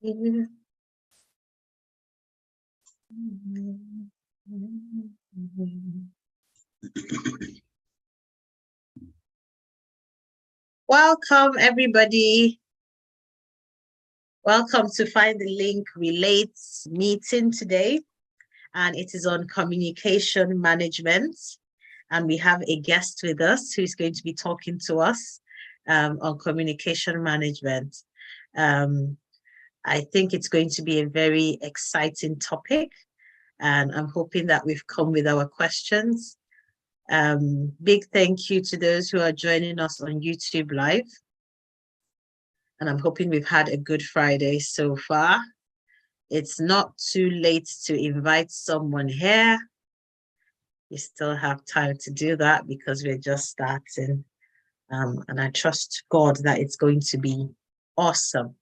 you. Welcome, everybody. Welcome to Find the Link Relates meeting today. And it is on communication management. And we have a guest with us who's going to be talking to us on communication management. I think it's going to be a very exciting topic. And I'm hoping that we've come with our questions. Big thank you to those who are joining us on YouTube Live. And I'm hoping we've had a good Friday so far. It's not too late to invite someone here. You still have time to do that because we're just starting. And I trust God that it's going to be awesome.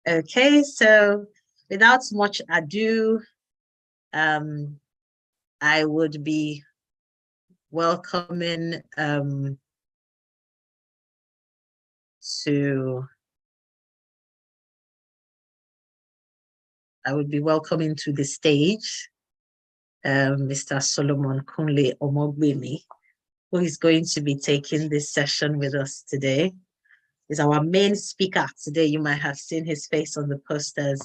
Okay, so without much ado, I would be welcoming to the stage Mr. Solomon Kunle Omogbemi, who is going to be taking this session with us today. He's our main speaker today. You might have seen his face on the posters,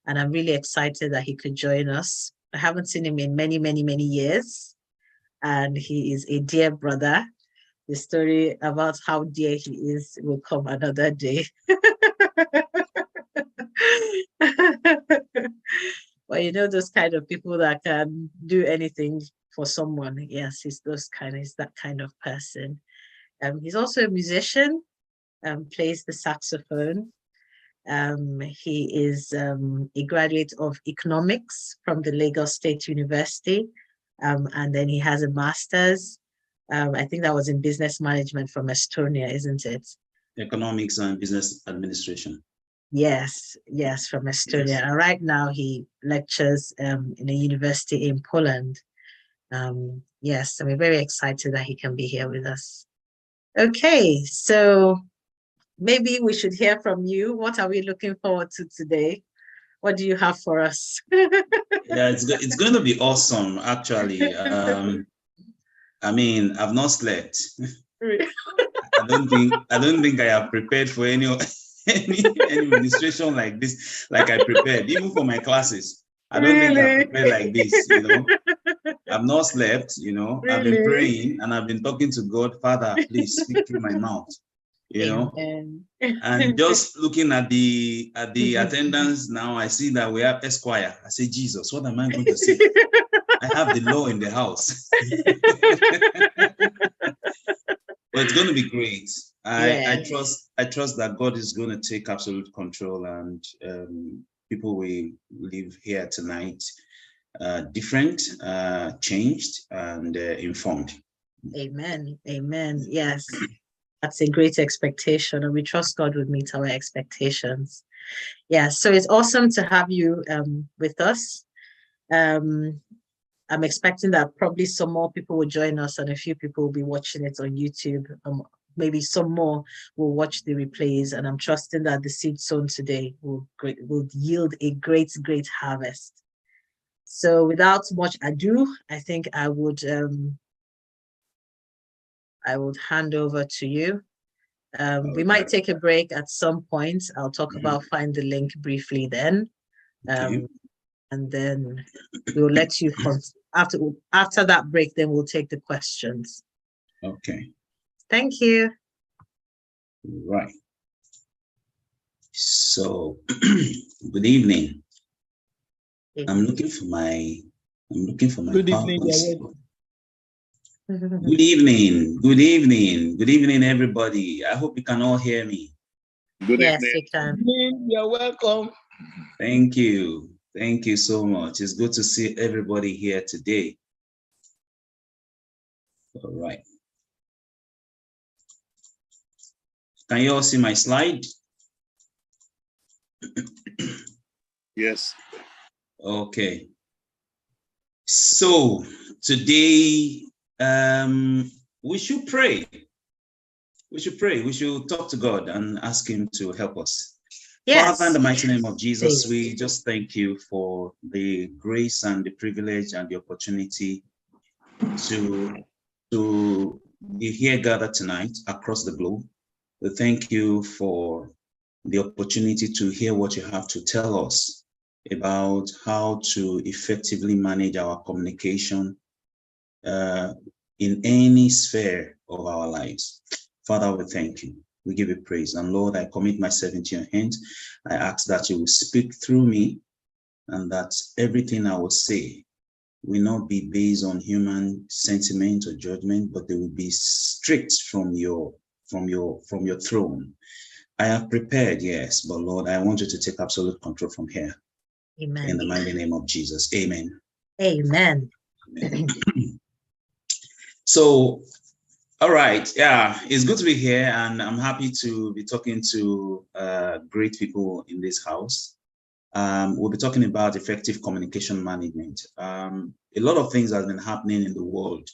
and I'm really excited that he could join us. I haven't seen him in many, many, many years, and he is a dear brother. The story about how dear he is will come another day. Well, you know, those kind of people that can do anything for someone. Yes, he's that kind of person. He's also a musician, plays the saxophone. He is a graduate of economics from the Lagos State University. And then he has a master's. I think that was in business management from Estonia, isn't it? Economics and business administration. Yes, from Estonia. Yes. And right now he lectures in a university in Poland. Yes, and we're very excited that he can be here with us. Okay, so maybe we should hear from you. What are we looking forward to today? What do you have for us? Yeah, it's going to be awesome, actually. I mean, I've not slept. I don't think I have prepared for any administration like this, like I prepared, even for my classes. I don't think I prepared like this, you know. I've not slept, you know. I've been praying and I've been talking to God, Father, please speak through my mouth, you know. And just looking at the attendance now, I see that we have Esquire. I say, Jesus, what am I going to say? I have the law in the house. But it's going to be great. I trust that God is going to take absolute control, and people will live here tonight different, changed, and informed. Amen. Yes, that's a great expectation, and we trust God will meet our expectations. Yeah, so it's awesome to have you with us. I'm expecting that probably some more people will join us, and a few people will be watching it on YouTube. Maybe some more will watch the replays, and I'm trusting that the seed sown today will yield a great harvest. So without much ado, I think I would hand over to you. We might take a break at some point. I'll talk about Find the Link briefly then. And then we'll let you after that break, then we'll take the questions. Okay. Thank you. Right. So good evening. I'm looking for my good evening. Good evening, everybody. I hope you can all hear me. Yes, you can. You're welcome. Thank you. Thank you so much. It's good to see everybody here today. All right. Can you all see my slide? Yes. Okay. So today, we should pray. We should talk to God and ask Him to help us. Yes. Father, in the mighty name of Jesus, we just thank you for the grace and the privilege and the opportunity to be here gathered tonight across the globe. We thank you for the opportunity to hear what you have to tell us about how to effectively manage our communication in any sphere of our lives. Father, we thank you. We give you praise. And Lord, I commit myself into your hands. I ask that you will speak through me and that everything I will say will not be based on human sentiment or judgment, but they will be strict from your throne. I have prepared, yes, but Lord, I want you to take absolute control from here. Amen. In the mighty name of Jesus. Amen. Amen. Amen. So, all right. Yeah, it's good to be here, and I'm happy to be talking to great people in this house. We'll be talking about effective communication management. A lot of things have been happening in the world,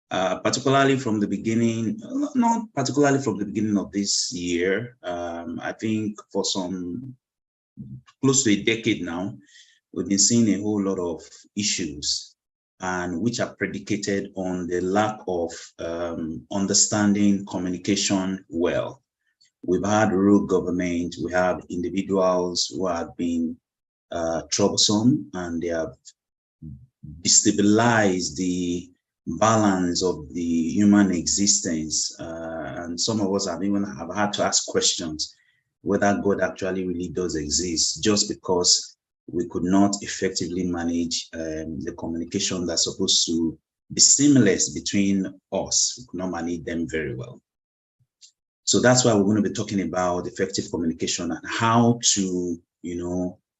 particularly from the beginning, not particularly from the beginning of this year. I think for some close to a decade now, we've been seeing a whole lot of issues, and which are predicated on the lack of understanding communication well. We've had rural government, we have individuals who have been troublesome, and they have destabilized the balance of the human existence. And some of us have had to ask questions whether God actually really does exist, just because we could not effectively manage the communication that's supposed to be seamless between us. We could not manage them very well. So that's why we're going to be talking about effective communication and how to,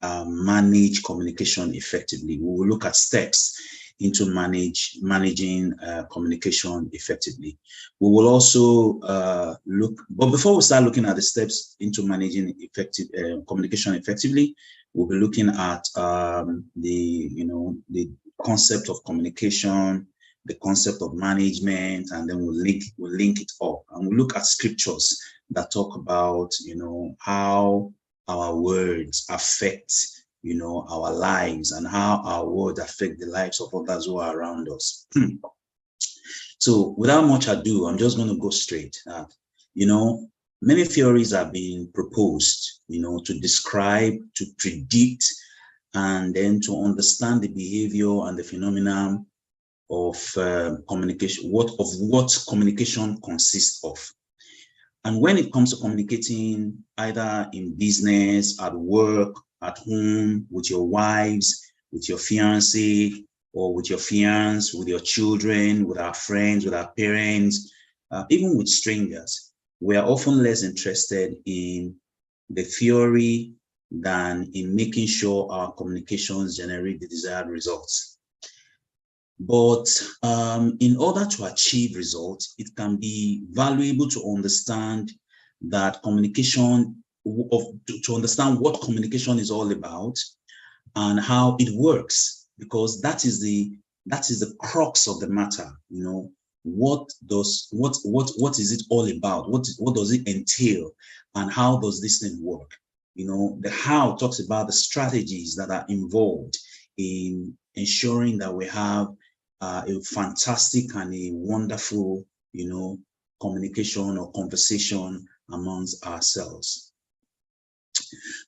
manage communication effectively. We will look at steps into managing communication effectively. We will also but before we start looking at the steps into managing effective communication effectively, we'll be looking at the concept of communication, the concept of management, and then we'll link it up, and we'll look at scriptures that talk about how our words affect our lives, and how our words affect the lives of others who are around us. So without much ado, I'm just going to go straight. Many theories have been proposed, to describe, to predict, and then to understand the behavior and the phenomenon of communication, what communication consists of. And when it comes to communicating, either in business, at work, at home, with your wives, with your fiancé, or with your fiancé, with your children, with our friends, with our parents, even with strangers, we are often less interested in the theory than in making sure our communications generate the desired results. But in order to achieve results, it can be valuable to understand that communication, to understand what communication is all about and how it works, because that is the crux of the matter. What is it all about? What does it entail, and how does this thing work? The how talks about the strategies that are involved in ensuring that we have a fantastic and a wonderful, communication or conversation amongst ourselves.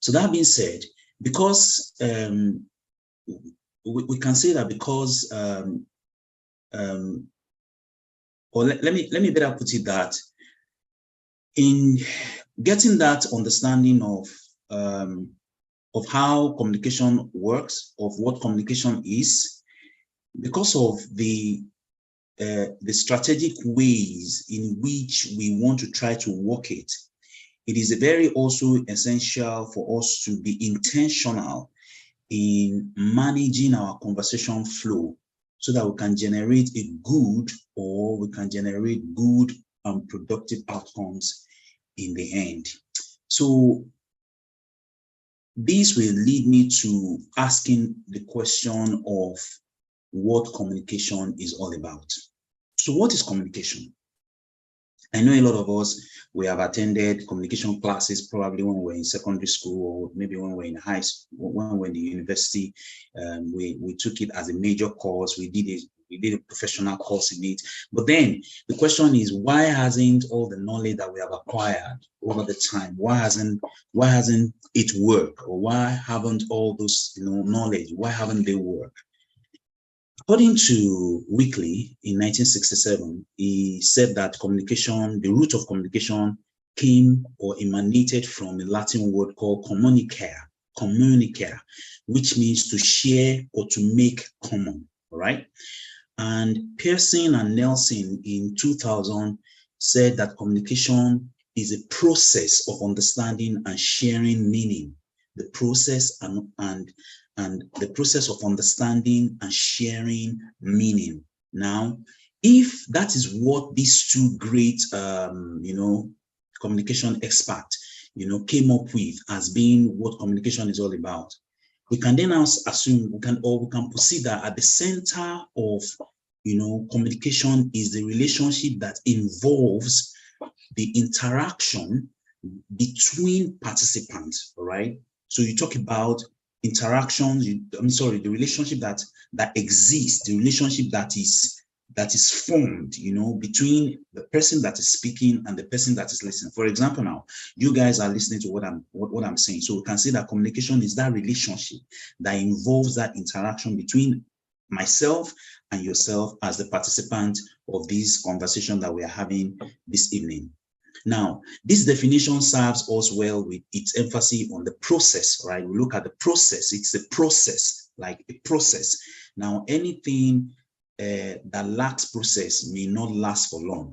So that being said, because we can say that because, or let me better put it that in getting that understanding of how communication works, of what communication is, because of the strategic ways in which we want to try to work it, it is very also essential for us to be intentional in managing our conversation flow, so that we can generate good and productive outcomes in the end. So this will lead me to asking the question of what communication is all about. So what is communication? I know a lot of us, we have attended communication classes probably when we're in secondary school, or maybe when we're in high school, when we're in the university. We took it as a major course. We did a professional course in it. But then the question is, why hasn't all the knowledge that we have acquired over the time, why hasn't it worked? Or why haven't all those knowledge, why haven't they worked? According to Weekly in 1967, he said that communication, the root of communication came or emanated from a Latin word called communicare, which means to share or to make common, all right? And Pearson and Nelson in 2000 said that communication is a process of understanding and sharing meaning. The process and the process of understanding and sharing meaning. Now, if that is what these two great, communication experts, came up with as being what communication is all about, we can then now assume, we can proceed that at the center of, communication is the relationship that involves the interaction between participants, all right? So you talk about interactions, the relationship that exists, the relationship that is formed, between the person that is speaking and the person that is listening. For example, now you guys are listening to what I'm saying, so we can say that communication is that relationship that involves that interaction between myself and yourself as the participant of this conversation that we are having this evening. Now, this definition serves us well with its emphasis on the process, right? We look at the process. It's a process, like a process. Now, anything that lacks process may not last for long.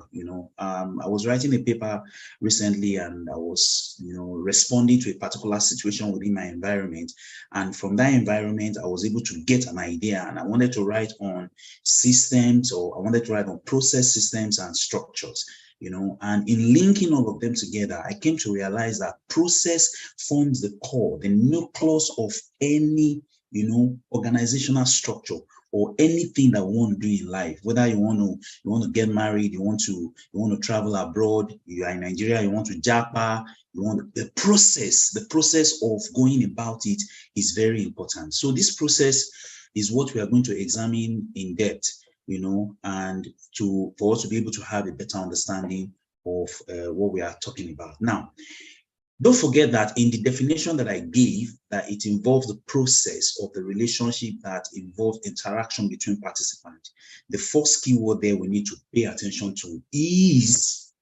I was writing a paper recently, and I was, responding to a particular situation within my environment. And from that environment, I was able to get an idea, and I wanted to write on systems, or I wanted to write on process, systems, and structures. And in linking all of them together, I came to realize that process forms the core, the nucleus of any, organizational structure or anything that we want to do in life. Whether you want to get married, you want to travel abroad, you are in Nigeria, you want to japa, the process of going about it is very important. So this process is what we are going to examine in depth, and for us to be able to have a better understanding of what we are talking about. Now, don't forget that in the definition that I gave, that it involves the process of the relationship that involves interaction between participants. The first keyword there we need to pay attention to is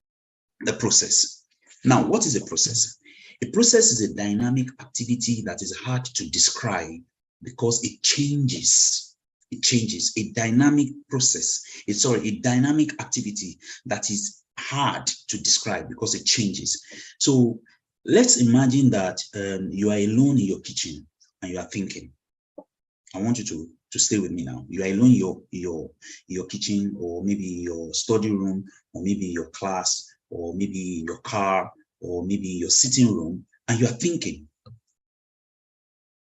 the process. Now, what is a process? A process is a dynamic activity that is hard to describe because it changes. It changes. A dynamic process. A dynamic activity that is hard to describe because it changes. So let's imagine that you are alone in your kitchen and you are thinking. I want you to stay with me now. You are alone in your kitchen, or maybe your study room, or maybe your class, or maybe your car, or maybe your sitting room, and you are thinking.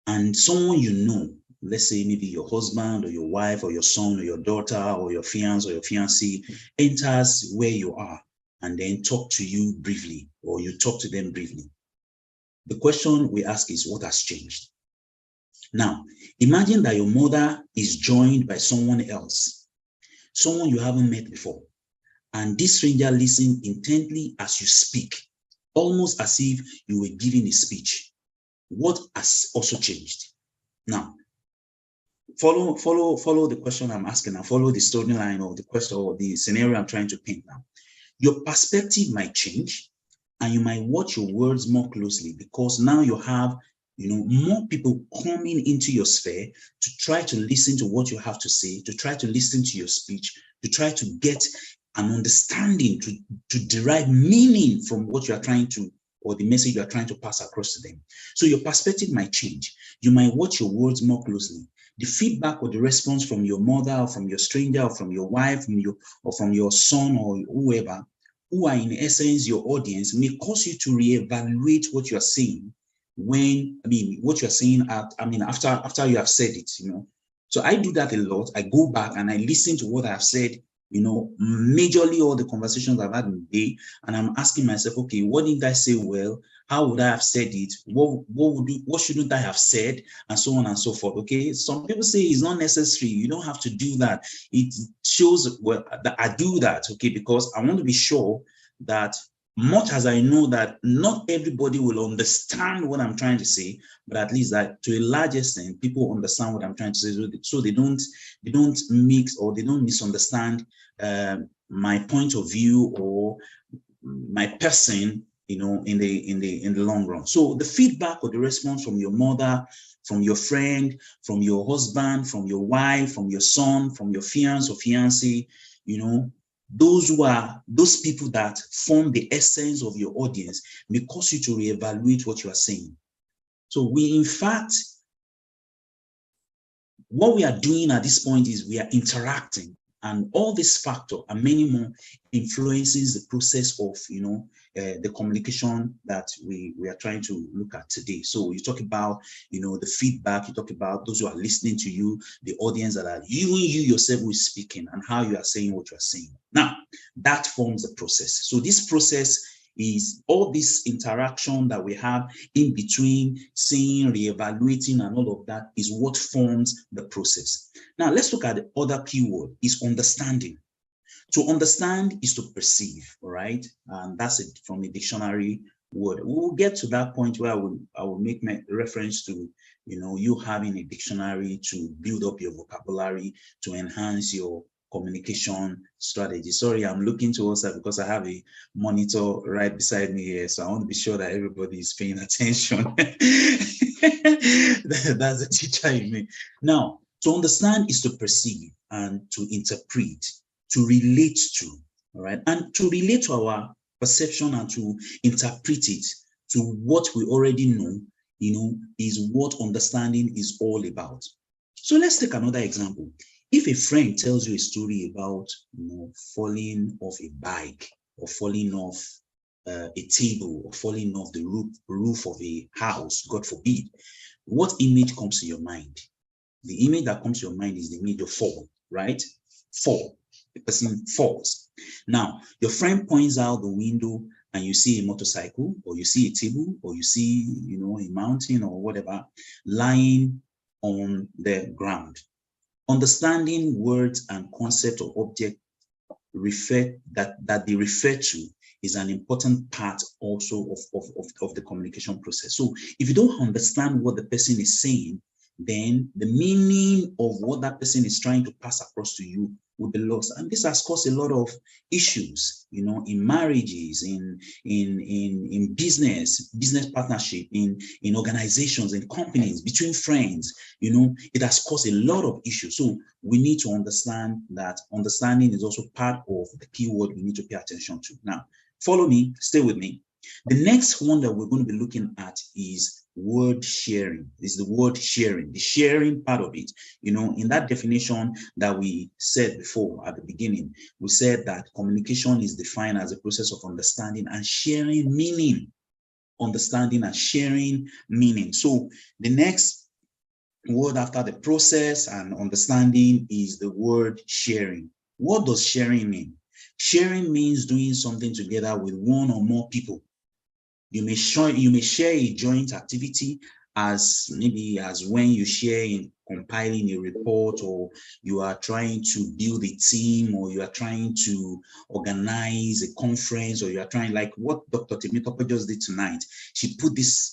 And someone let's say maybe your husband or your wife or your son or your daughter or your fiancé or your fiancée enters where you are and then talk to you briefly, or you talk to them briefly. The question we ask is, what has changed? Now, imagine that your mother is joined by someone else, someone you haven't met before, and this stranger listens intently as you speak, almost as if you were giving a speech. What has also changed? Now, follow the question I'm asking now. Follow the storyline of the question or the scenario I'm trying to paint now. Your perspective might change, and you might watch your words more closely, because now you have, more people coming into your sphere to try to listen to what you have to say, to try to listen to your speech, to try to get an understanding, to derive meaning from what you are trying to, or the message you are trying to pass across to them. So your perspective might change. You might watch your words more closely. The feedback or the response from your mother, or from your stranger, or from your wife, or from your son, or whoever, who are in essence your audience, may cause you to reevaluate what you are saying what you're saying after you have said it, So I do that a lot. I go back and I listen to what I have said majorly all the conversations I've had in the day, and I'm asking myself, okay, what did I say well? How would I have said it? What shouldn't I have said? And so on and so forth. Okay. Some people say it's not necessary. You don't have to do that. It shows well that I do that, okay, because I want to be sure that much as I know that not everybody will understand what I'm trying to say, but at least that to a large extent, people understand what I'm trying to say, so they don't mix or they don't misunderstand my point of view or my person, in the long run. So the feedback or the response from your mother, from your friend, from your husband, from your wife, from your son, from your fiance or fiancé, those people that form the essence of your audience may cause you to reevaluate what you are saying. So we, in fact, what we are doing at this point is we are interacting, and all this factor and many more influences the process of, the communication that we are trying to look at today. So you talk about, the feedback, you talk about those who are listening to you, the audience that are you yourself who is speaking, and how you are saying what you are saying. Now, that forms the process. So this process is all this interaction that we have in between seeing, reevaluating, and all of that is what forms the process. Now, let's look at the other keyword, is understanding. To understand is to perceive, all right? And that's it from a dictionary word. We'll get to that point where I will make my reference to, you having a dictionary to build up your vocabulary, to enhance your communication strategy. Sorry, I'm looking towards that because I have a monitor right beside me here, so I want to be sure that everybody is paying attention. That's the teacher in me. Now, to understand is to perceive and to interpret, to relate to, all right? And to relate to our perception and to interpret it to what we already know, is what understanding is all about. So let's take another example. If a friend tells you a story about, falling off a bike or falling off a table or falling off the roof of a house, God forbid, what image comes to your mind? The image that comes to your mind is the image of fall, right? Fall. The person falls. Now, your friend points out the window and you see a motorcycle, or you see a table, or you see, a mountain or whatever lying on the ground. Understanding words and concept or object that they refer to is an important part also of the communication process. So if you don't understand what the person is saying, then the meaning of what that person is trying to pass across to you will be lost. And this has caused a lot of issues, in marriages, in business partnership, in organizations, in companies, between friends. It has caused a lot of issues. So we need to understand that understanding is also part of the keyword we need to pay attention to. Now, follow me, stay with me. The next one that we're going to be looking at is word sharing. Is the word sharing, the sharing part of it. In that definition that we said before at the beginning, we said that communication is defined as a process of understanding and sharing meaning. Understanding and sharing meaning. So the next word after the process and understanding is the word sharing. What does sharing mean? Sharing means doing something together with one or more people. You may share a joint activity as when you share in compiling a report, or you are trying to build a team, or you are trying to organize a conference, or you are trying, like what Dr. Temitope just did tonight. She put this,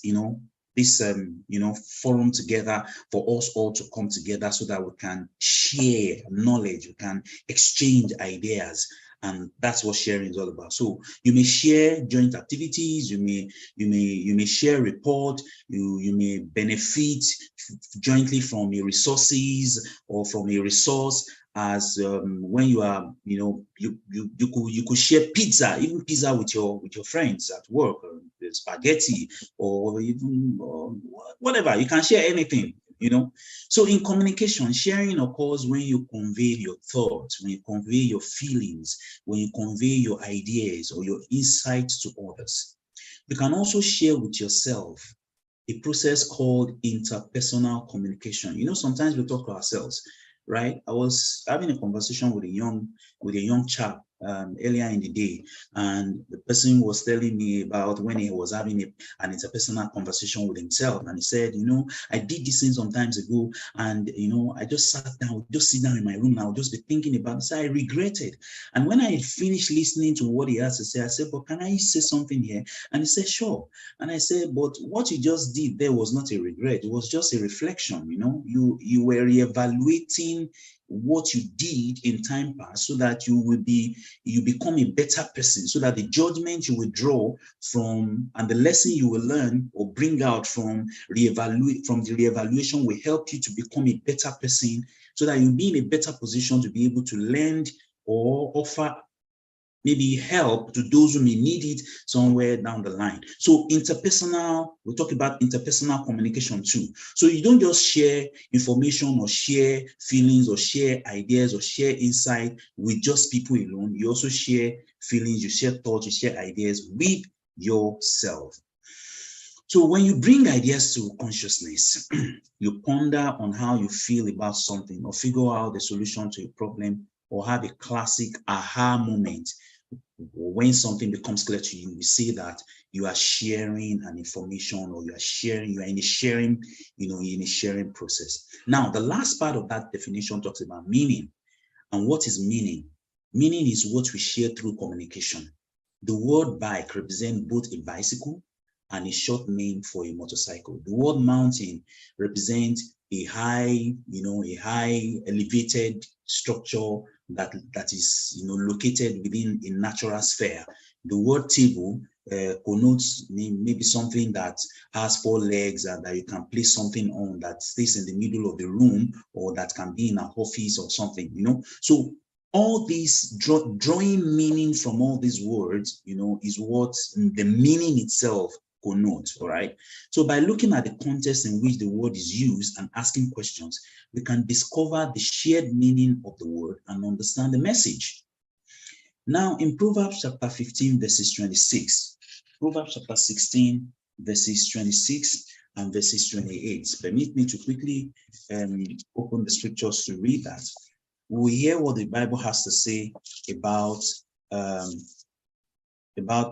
forum together for us all to come together so that we can share knowledge, we can exchange ideas. And that's what sharing is all about. So you may share joint activities, you may share report, you may benefit jointly from your resources or from a resource, as when you are, you could share pizza, even pizza with your friends at work, or spaghetti, or even whatever. You can share anything. So in communication, sharing occurs when you convey your thoughts, when you convey your feelings, when you convey your ideas or your insights to others. You can also share with yourself, a process called interpersonal communication. Sometimes we talk to ourselves. right? I was having a conversation with a young chap earlier in the day, and the person was telling me about when he was having an interpersonal conversation with himself, and he said, I did this thing sometimes ago, and I just sat down, just sit down in my room, and I'll just be thinking about it. So I regretted. And when I finished listening to what he has to say, I said, but can I say something here? And he said, sure. And I said, but what you just did there was not a regret. It was just a reflection. You were reevaluating what you did in time past so that you become a better person, so that the judgment you will draw from and the lesson you will learn or bring out from the reevaluation will help you to become a better person, so that you'll be in a better position to be able to lend or offer maybe help to those who may need it somewhere down the line. So we talk about interpersonal communication too. So you don't just share information or share feelings or share ideas or share insight with just people alone. You also share feelings, you share thoughts, you share ideas with yourself. So when you bring ideas to consciousness, you ponder on how you feel about something or figure out the solution to a problem or have a classic aha moment. When something becomes clear to you, we say that you are sharing an information, or you are in a sharing process. Now, the last part of that definition talks about meaning. And what is meaning? Meaning is what we share through communication. The word bike represents both a bicycle and a short name for a motorcycle. The word mountain represents a high elevated structure that is located within a natural sphere. The word table connotes maybe something that has 4 legs and that you can place something on, that stays in the middle of the room, or that can be in an office or something. So all these drawing meaning from all these words, is what the meaning itself connotes. All right. So by looking at the context in which the word is used and asking questions, we can discover the shared meaning of the word and understand the message. Now, in Proverbs chapter 15, verses 26, Proverbs chapter 16, verses 26 and verses 28. Permit me to quickly open the scriptures to read that. We hear what the Bible has to say about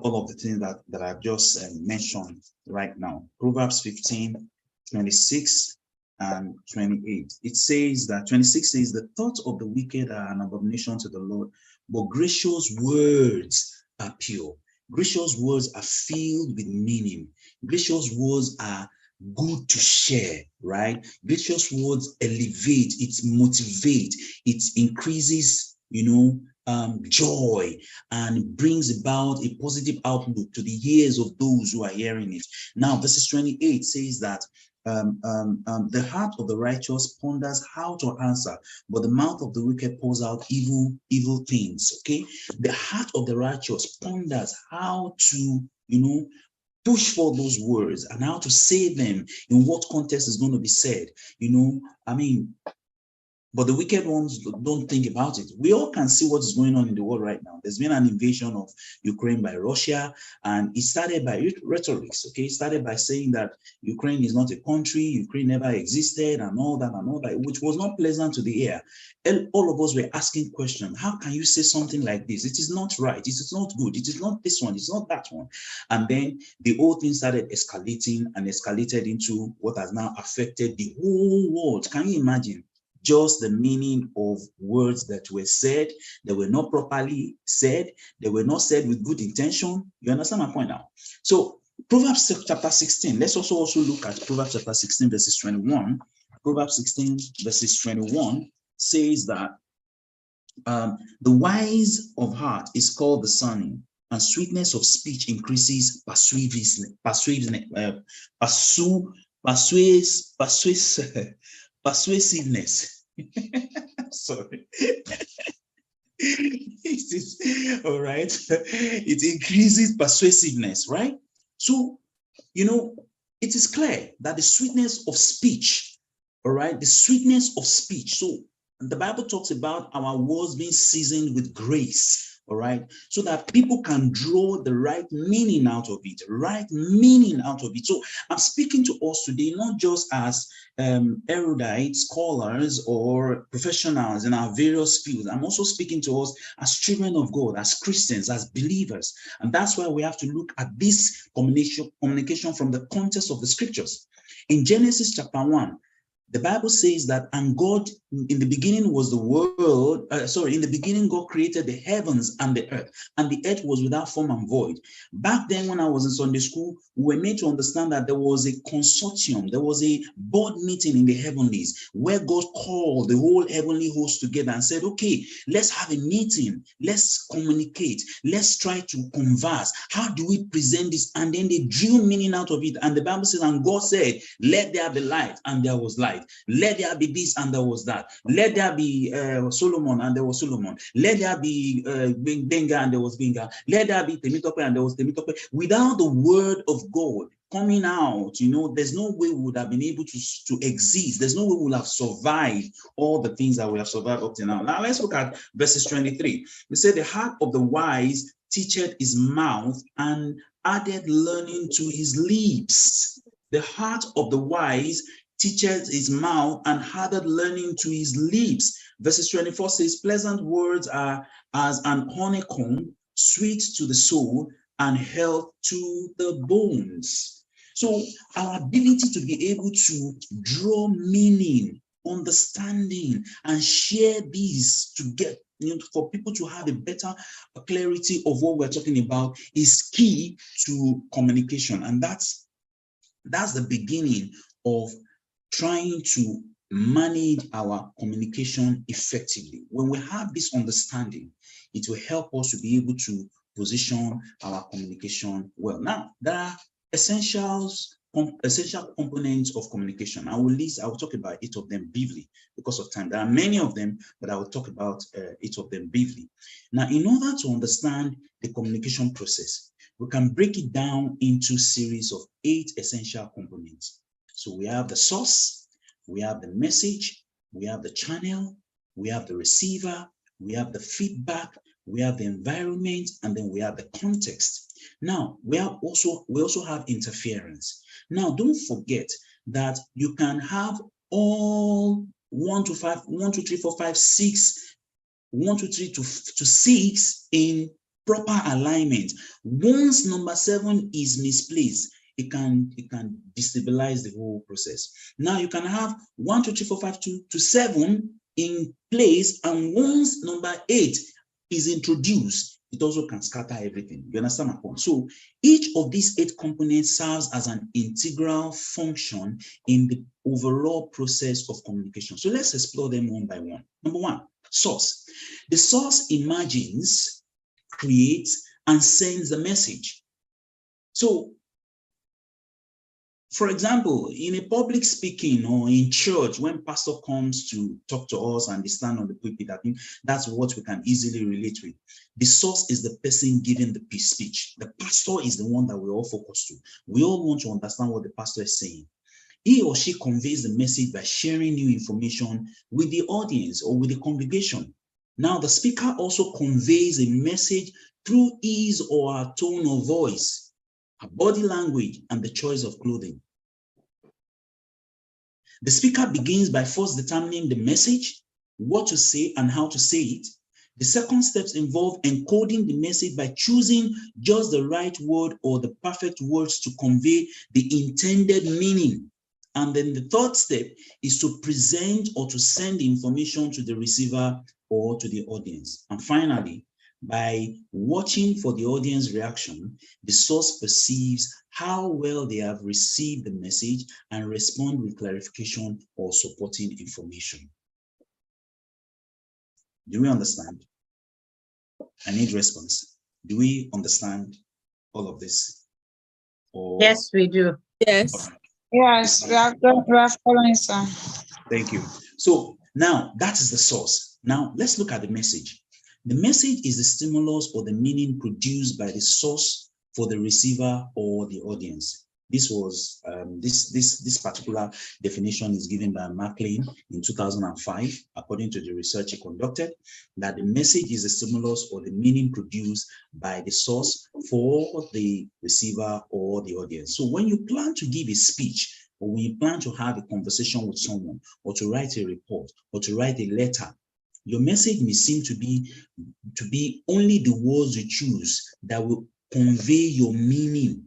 all of the things that I've just mentioned right now. Proverbs 15, 26 and 28. It says that 26 says, the thoughts of the wicked are an abomination to the Lord, but gracious words are pure. Gracious words are filled with meaning. Gracious words are good to share, right? Gracious words elevate, it motivates, it increases, joy, and brings about a positive outlook to the ears of those who are hearing it. Now, verses 28 says that the heart of the righteous ponders how to answer, but the mouth of the wicked pours out evil things. Okay, the heart of the righteous ponders how to, push for those words and how to say them, in what context is going to be said. But the wicked ones don't think about it. We all can see what is going on in the world right now. There's been an invasion of Ukraine by Russia, and it started by rhetoric. Okay, it started by saying that Ukraine is not a country, Ukraine never existed, and all that, which was not pleasant to the ear. And all of us were asking questions. How can you say something like this? It is not right. It is not good. It is not this one. It's not that one. And then the whole thing started escalating and escalated into what has now affected the whole world. Can you imagine? Just the meaning of words that were said, they were not properly said, they were not said with good intention. You understand my point now? So Proverbs chapter 16, let's also look at Proverbs chapter 16, verses 21. Proverbs 16, verses 21 says that the wise of heart is called discerning, and sweetness of speech increases persuasiveness. Sorry. It is all right. It increases persuasiveness, right? So, it is clear that the sweetness of speech, all right, the sweetness of speech. So the Bible talks about our words being seasoned with grace. all right, so that people can draw the right meaning out of it, So I'm speaking to us today, not just as erudite scholars or professionals in our various fields. I'm also speaking to us as children of God, as Christians, as believers. And that's why we have to look at this communication from the context of the scriptures. In Genesis chapter 1, the Bible says that, and God, in the beginning was the world, in the beginning God created the heavens and the earth was without form and void. Back then when I was in Sunday school, we were made to understand that there was a consortium, there was a board meeting in the heavenlies where God called the whole heavenly host together and said, okay, let's have a meeting, let's communicate, let's try to converse. How do we present this? And then they drew meaning out of it. And the Bible says, and God said, let there be light, and there was light. Let there be this, and there was that. Let there be Solomon, and there was Solomon. Let there be Benga, and there was Benga. Let there be Temitope, and there was Temitope. Without the word of God coming out, there's no way we would have been able to exist. There's no way we would have survived all the things that we have survived up to now. Now let's look at verses 23. We say, the heart of the wise teacheth his mouth, and added learning to his lips. The heart of the wise teacheth his mouth, and added learning to his lips. Verses 24 says, pleasant words are as an honeycomb, sweet to the soul, and health to the bones. So our ability to be able to draw meaning, understanding, and share these to get, for people to have a better clarity of what we're talking about is key to communication. And that's the beginning of trying to manage our communication effectively. When we have this understanding, it will help us to be able to position our communication well. Now, there are essential components of communication. I will talk about each of them briefly because of time. There are many of them, but I will talk about each of them briefly. Now, in order to understand the communication process, we can break it down into a series of 8 essential components. So we have the source, we have the message, we have the channel, we have the receiver, we have the feedback, we have the environment, and then we have the context. Now, we also have interference. Now, don't forget that you can have all 1 to 5, 1, 2, 3, 4, 5, 6, 1, 2, 3 to 6 in proper alignment. Once number 7 is misplaced, it can destabilize the whole process. Now you can have 1, 2, 3, 4, 5, 2 to 7 in place, and once number 8 is introduced, it also can scatter everything. You understand my point? So each of these 8 components serves as an integral function in the overall process of communication. So let's explore them one by one. Number 1, source. The source imagines, creates, and sends the message. So, for example, in a public speaking or in church, when pastor comes to talk to us and they stand on the pulpit, I think that's what we can easily relate with. The source is the person giving the speech. The pastor is the one that we all focus to. We all want to understand what the pastor is saying. He or she conveys the message by sharing new information with the audience or with the congregation. Now, the speaker also conveys a message through his or her tone of voice, her body language, and the choice of clothing. The speaker begins by first determining the message, what to say and how to say it. The second steps involve encoding the message by choosing just the right word or the perfect words to convey the intended meaning. And then the third step is to present or to send the information to the receiver or to the audience. And finally, by watching for the audience reaction, the source perceives how well they have received the message and respond with clarification or supporting information. Do we understand? I need response. Do we understand all of this? Or... Yes, we do. Yes. Right. Yes, we are following, sir. Thank you. So now that is the source. Now let's look at the message. The message is the stimulus or the meaning produced by the source for the receiver or the audience. This was this particular definition is given by McLean in 2005, according to the research he conducted, that the message is a stimulus or the meaning produced by the source for the receiver or the audience. So when you plan to give a speech, or when you plan to have a conversation with someone, or to write a report, or to write a letter, your message may seem to be only the words you choose that will convey your meaning.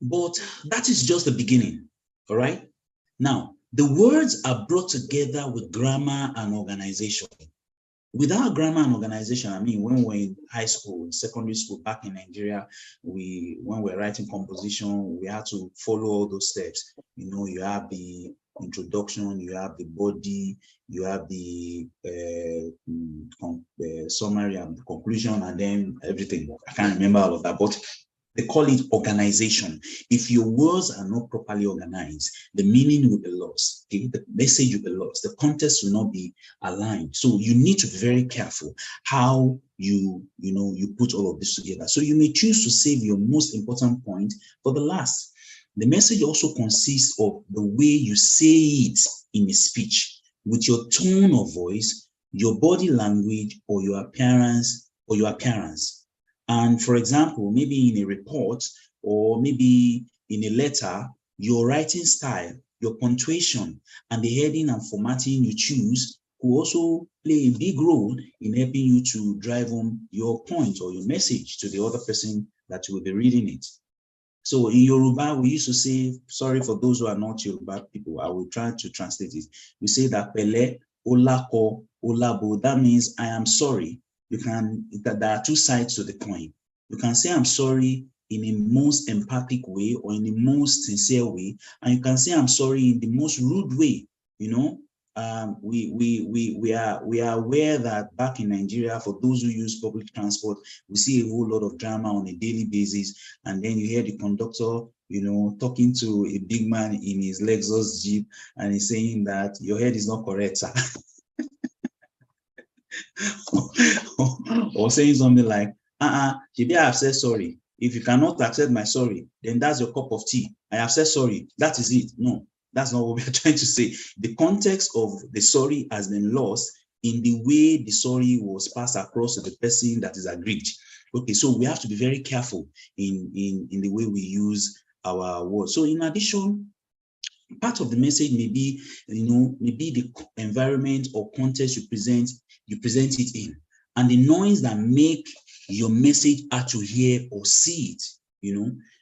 But that is just the beginning, all right? Now, the words are brought together with grammar and organization. Without grammar and organization, I mean, when we're in high school, secondary school, back in Nigeria, when we're writing composition, we have to follow all those steps. You know, you have the introduction, you have the body, you have the summary and the conclusion, and then everything. I can't remember all of that, but they call it organization. If your words are not properly organized, the meaning will be lost. Okay? The message will be lost. The context will not be aligned. So you need to be very careful how you put all of this together. So you may choose to save your most important point for the last. The message also consists of the way you say it in a speech, with your tone of voice, your body language, or your appearance, And for example, maybe in a report or maybe in a letter, your writing style, your punctuation, and the heading and formatting you choose will also play a big role in helping you to drive home your point or your message to the other person that will be reading it. So in Yoruba, we used to say, sorry for those who are not Yoruba people, I will try to translate it. We say that pele, olako, olabo, that means I am sorry. There are two sides to the coin. You can say I'm sorry in the most empathic way or in the most sincere way, and you can say I'm sorry in the most rude way. You know, we are aware that back in Nigeria, for those who use public transport, we see a whole lot of drama on a daily basis, and then you hear the conductor, talking to a big man in his Lexus Jeep, and he's saying that your head is not correct, sir. Or saying something like, Jibi, I have said sorry. If you cannot accept my sorry, then that's your cup of tea. I have said sorry. That is it. No, that's not what we are trying to say. The context of the sorry has been lost in the way the sorry was passed across to the person that is aggrieved. Okay, so we have to be very careful in the way we use our words. So in addition, part of the message may be, maybe the environment or context you present it in, and the noise that make your message hard to hear or see it.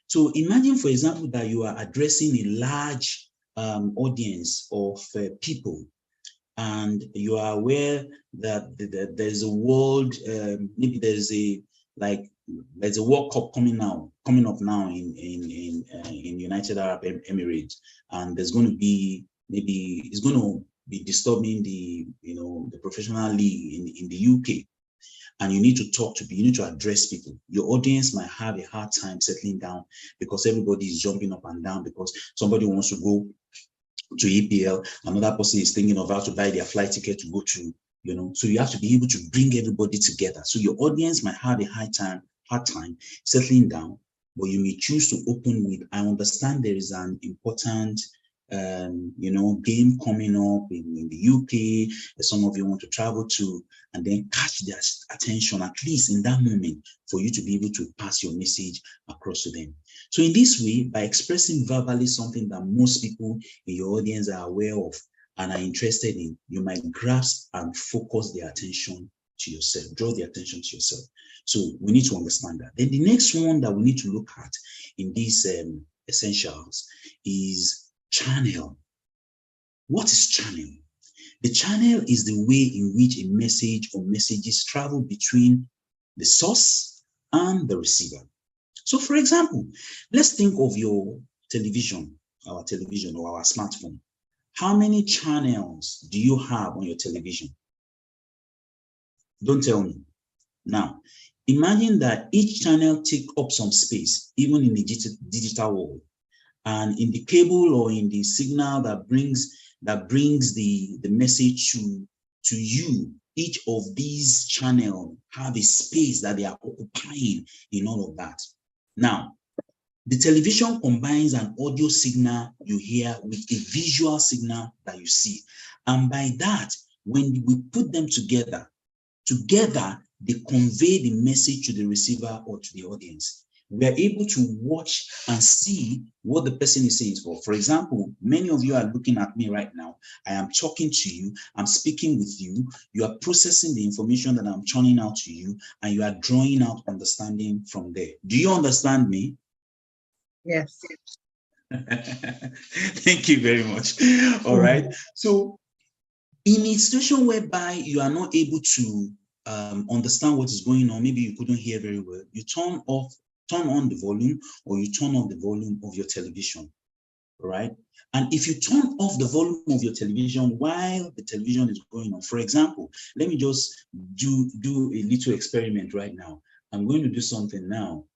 So imagine, for example, that you are addressing a large audience of people, and you are aware that there's a world, maybe there's a World Cup coming up now in United Arab Emirates, and there's going to be, maybe it's going to be disturbing the professional league in the UK, and you need to address people. Your audience might have a hard time settling down because everybody is jumping up and down because somebody wants to go to EPL, another person is thinking of how to buy their flight ticket to go to, so you have to be able to bring everybody together. So your audience might have a hard time settling down, but you may choose to open with, I understand there is an important game coming up in the UK that some of you want to travel to, and then catch their attention, at least in that moment, for you to be able to pass your message across to them. So in this way, by expressing verbally something that most people in your audience are aware of and are interested in, you might grasp and focus their attention to yourself, draw the attention to yourself. So we need to understand that. Then the next one that we need to look at in these essentials is channel. What is channel? The channel is the way in which a message or messages travel between the source and the receiver. So for example, let's think of your television, our television or our smartphone. How many channels do you have on your television? Don't tell me. Now, imagine that each channel takes up some space, even in the digital world. And in the cable or in the signal that brings the message to you, each of these channels have a space that they are occupying in all of that. Now, The television combines an audio signal you hear with a visual signal that you see. And by that, when we put them together, they convey the message to the receiver or to the audience. We are able to watch and see what the person is saying. For example, many of you are looking at me right now. I am talking to you. I'm speaking with you. You are processing the information that I'm churning out to you, and you are drawing out understanding from there. Do you understand me? Yes. Thank you very much. All right. So in a situation whereby you are not able to understand what is going on, maybe you couldn't hear very well, you turn on the volume, or you turn off the volume of your television, right? And if you turn off the volume of your television while the television is going on, for example, let me just do a little experiment right now. I'm going to do something now.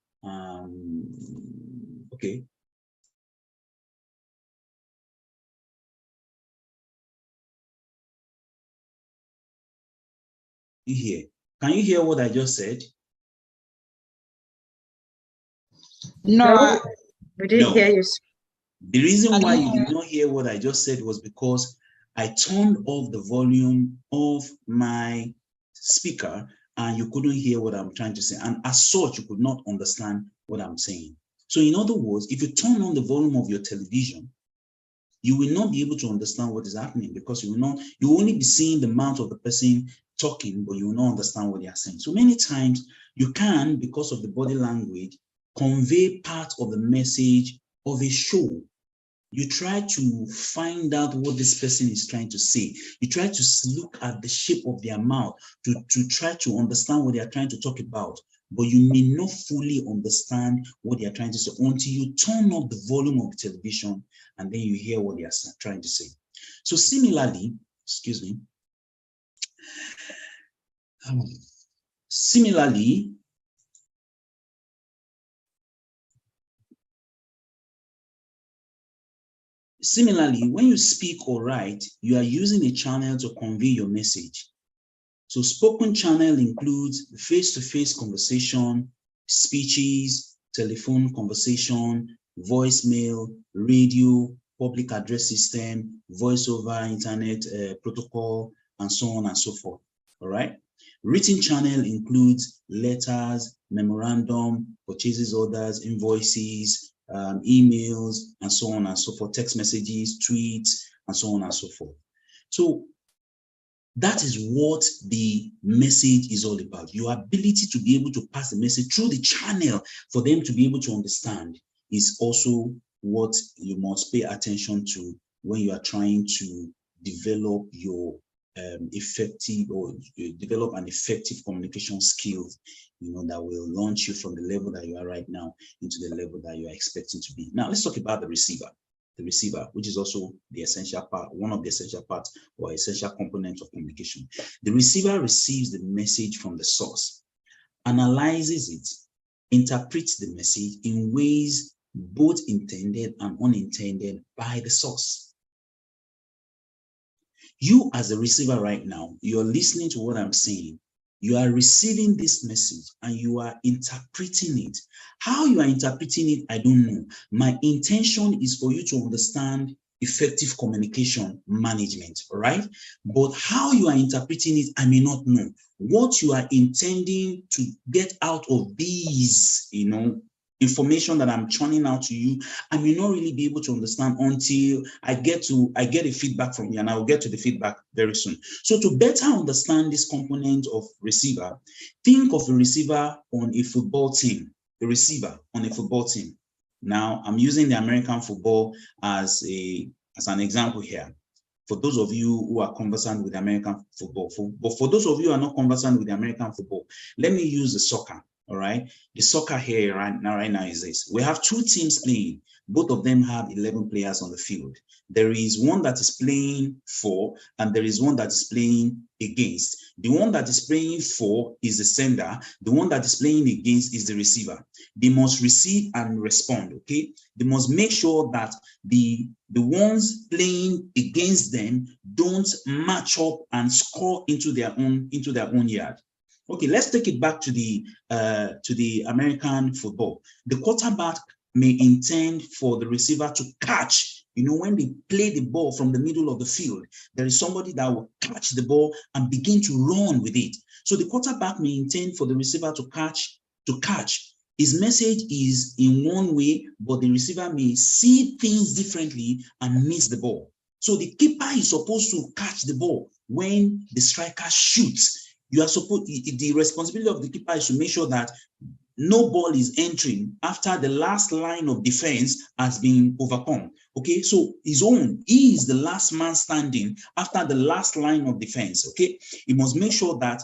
Okay. Can you hear what I just said? No, we didn't hear you. The reason why you did not hear what I just said was because I turned off the volume of my speaker and you couldn't hear what I'm trying to say. And as such, you could not understand what I'm saying. So in other words, if you turn on the volume of your television, you will not be able to understand what is happening, because you will only be seeing the mouth of the person talking, but you will not understand what they are saying. So many times you can, because of the body language, convey part of the message of a show. You try to find out what this person is trying to say. You try to look at the shape of their mouth to try to understand what they are trying to talk about, but you may not fully understand what they are trying to say until you turn up the volume of the television and then you hear what they are trying to say. So similarly, Similarly, when you speak or write, you are using a channel to convey your message. So spoken channel includes face-to-face conversation, speeches, telephone conversation, voicemail, radio, public address system, voice over internet protocol, and so on and so forth. All right. Written channel includes letters, memorandum, purchases orders, invoices, emails, and so on and so forth, text messages, tweets, and so on and so forth. So that is what the message is all about. Your ability to be able to pass the message through the channel for them to be able to understand is also what you must pay attention to when you are trying to develop your develop an effective communication skills, that will launch you from the level that you are right now into the level that you are expecting to be. Now, let's talk about the receiver. The receiver, which is also the essential part, one of the essential parts or essential components of communication. The receiver receives the message from the source, analyzes it, interprets the message in ways both intended and unintended by the source. You as a receiver right now, you're listening to what I'm saying. You are receiving this message and you are interpreting it. How you are interpreting it, I don't know. My intention is for you to understand effective communication management, right? But how you are interpreting it, I may not know. What you are intending to get out of these, information that I'm churning out to you, I may not really be able to understand until I get a feedback from you, and I will get to the feedback very soon. So to better understand this component of receiver, think of a receiver on a football team, a receiver on a football team. Now, I'm using the American football as an example here. For those of you who are conversant with American football, but for those of you who are not conversant with the American football, let me use the soccer. All right. The soccer here right now is this. We have two teams playing. Both of them have 11 players on the field. There is one that is playing for, and there is one that is playing against. The one that is playing for is the sender. The one that is playing against is the receiver. They must receive and respond. Okay. They must make sure that the ones playing against them don't match up and score into their own yard. Okay, let's take it back to the American football. The quarterback may intend for the receiver to catch. You know, when they play the ball from the middle of the field, there is somebody that will catch the ball and begin to run with it. So the quarterback may intend for the receiver to catch. His message is in one way, but the receiver may see things differently and miss the ball. So the keeper is supposed to catch the ball when the striker shoots. You are supposed, the responsibility of the keeper is to make sure that no ball is entering after the last line of defense has been overcome. Okay, so he is the last man standing after the last line of defense. Okay, he must make sure that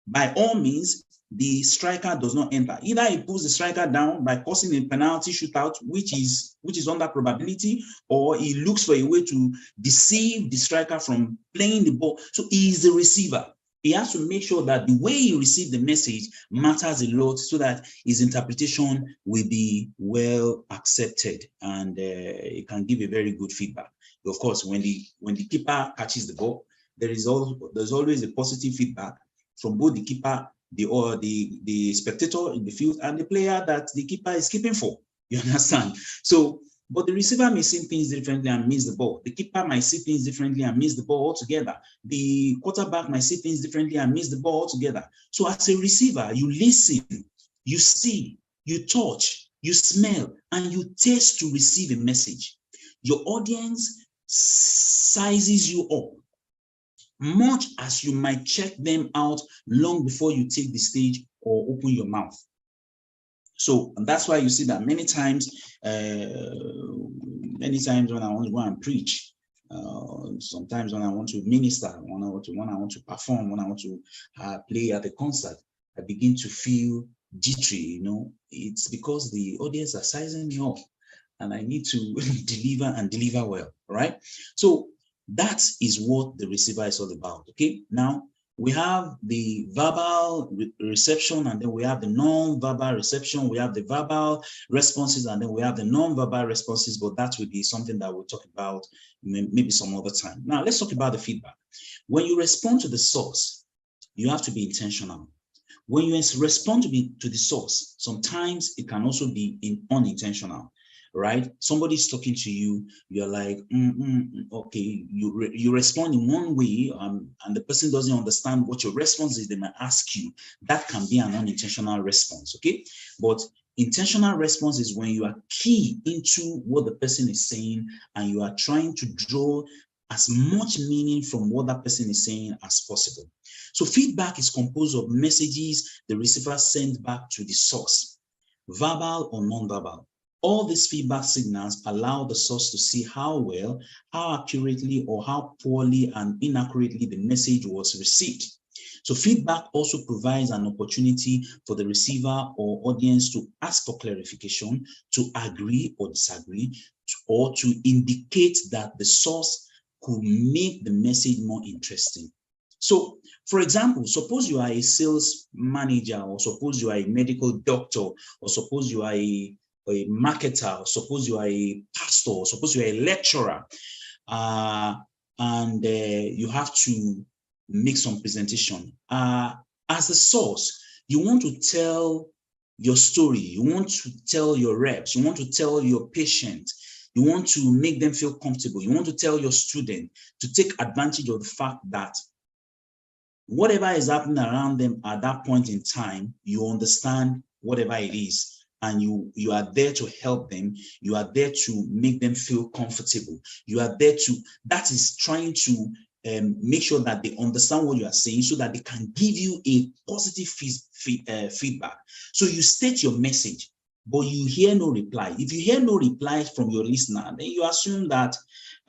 by all means, the striker does not enter. Either he pulls the striker down by causing a penalty shootout, which is under probability, or he looks for a way to deceive the striker from playing the ball. So he is the receiver. He has to make sure that the way he receives the message matters a lot so that his interpretation will be well accepted and it can give a very good feedback. Of course, when the keeper catches the ball, there's always a positive feedback from both the keeper, the spectator in the field, and the player that the keeper is keeping for. You understand? So, but the receiver may see things differently and miss the ball. The keeper might see things differently and miss the ball altogether. The quarterback might see things differently and miss the ball altogether. So as a receiver, you listen, you see, you touch, you smell, and you taste to receive a message. Your audience sizes you up, much as you might check them out long before you take the stage or open your mouth. So that's why you see that many times when I want to go and preach, sometimes when I want to minister, when I want to perform, when I want to play at a concert, I begin to feel jittery. You know, it's because the audience are sizing me up, and I need to deliver well, right? So that is what the receiver is all about. Okay, now we have the verbal reception, and then we have the non-verbal reception. We have the verbal responses, and then we have the non-verbal responses, but that will be something that we'll talk about maybe some other time. Now, let's talk about the feedback. When you respond to the source, you have to be intentional. When you respond to the source, sometimes it can also be unintentional. Right? Somebody's talking to you, you're like, okay, you respond in one way, and the person doesn't understand what your response is. They might ask you. That can be an unintentional response, okay? But intentional response is when you are key into what the person is saying and you are trying to draw as much meaning from what that person is saying as possible. So feedback is composed of messages the receiver sends back to the source, verbal or non-verbal. All these feedback signals allow the source to see how well, how accurately, or how poorly and inaccurately the message was received. So feedback also provides an opportunity for the receiver or audience to ask for clarification, to agree or disagree, or to indicate that the source could make the message more interesting. So, for example, suppose you are a sales manager, or suppose you are a medical doctor, or suppose you are a marketer, or suppose you are a pastor, or suppose you are a lecturer, and you have to make some presentation. As a source, you want to tell your story, you want to tell your reps, you want to tell your patient, you want to make them feel comfortable, you want to tell your student to take advantage of the fact that whatever is happening around them at that point in time, you understand whatever it is. And you are there to help them. You are there to make them feel comfortable. You are there that is trying to make sure that they understand what you are saying so that they can give you a positive feedback. So you state your message, but you hear no reply. If you hear no reply from your listener, then you assume that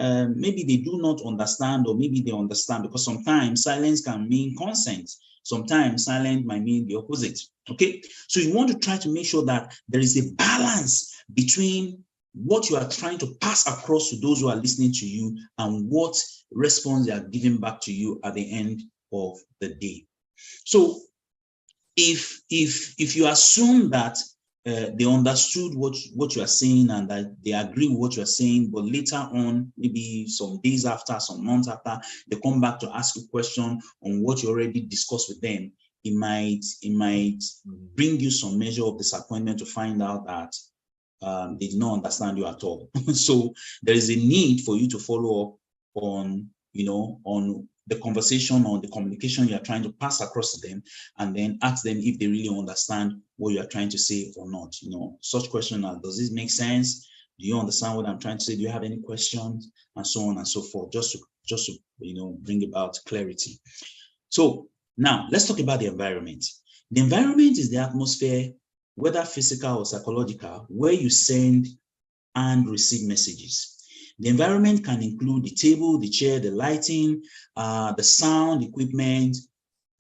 maybe they do not understand, or maybe they understand, because sometimes silence can mean consent. Sometimes silence might mean the opposite. Okay, so you want to try to make sure that there is a balance between what you are trying to pass across to those who are listening to you and what response they are giving back to you at the end of the day. So if you assume that they understood what you are saying and that they agree with what you are saying, but later on, maybe some days after, some months after, they come back to ask you a question on what you already discussed with them, it might bring you some measure of disappointment to find out that they did not understand you at all. So there is a need for you to follow up on, on the conversation or the communication you are trying to pass across to them, and then ask them if they really understand what you are trying to say or not. Such questions as, does this make sense? Do you understand what I'm trying to say? Do you have any questions? And so on and so forth, just to bring about clarity. So now let's talk about the environment. The environment is the atmosphere, whether physical or psychological, where you send and receive messages. The environment can include the table, the chair, the lighting, the sound, equipment,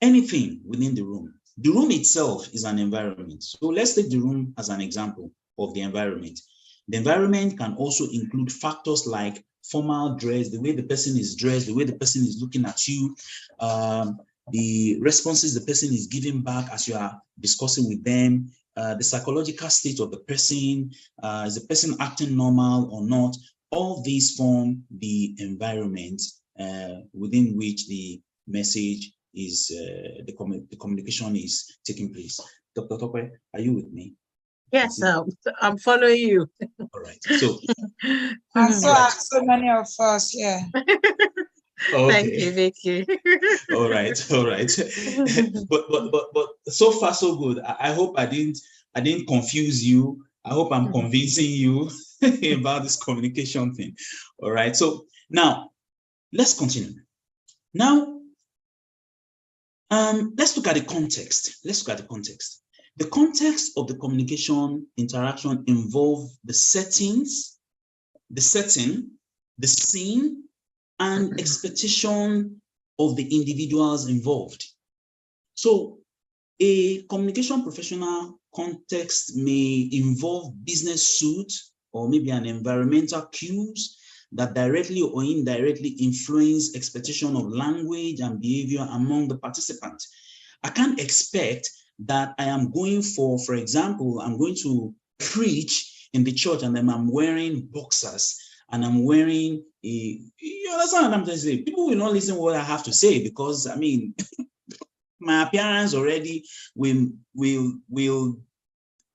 anything within the room. The room itself is an environment. So let's take the room as an example of the environment. The environment can also include factors like formal dress, the way the person is dressed, the way the person is looking at you, the responses the person is giving back as you are discussing with them, the psychological state of the person, is the person acting normal or not. All these form the environment within which the message is, the communication is taking place. Dr. Tope, are you with me? Yes, I'm following you. All right. So, and so many of us, yeah. Okay. Thank you, Vicky. All right. But so far so good. I hope I didn't confuse you. I hope I'm convincing you about this communication thing. All right. So now let's continue. Now, let's look at the context. The context of the communication interaction involve the setting, the scene, and expectation of the individuals involved. So a communication professional context may involve business suit or maybe an environmental cues that directly or indirectly influence expectation of language and behavior among the participants. I can't expect that I am going for example, I'm going to preach in the church and then I'm wearing boxers and I'm wearing you understand what I'm trying to say? People will not listen to what I have to say because, I mean, my appearance already will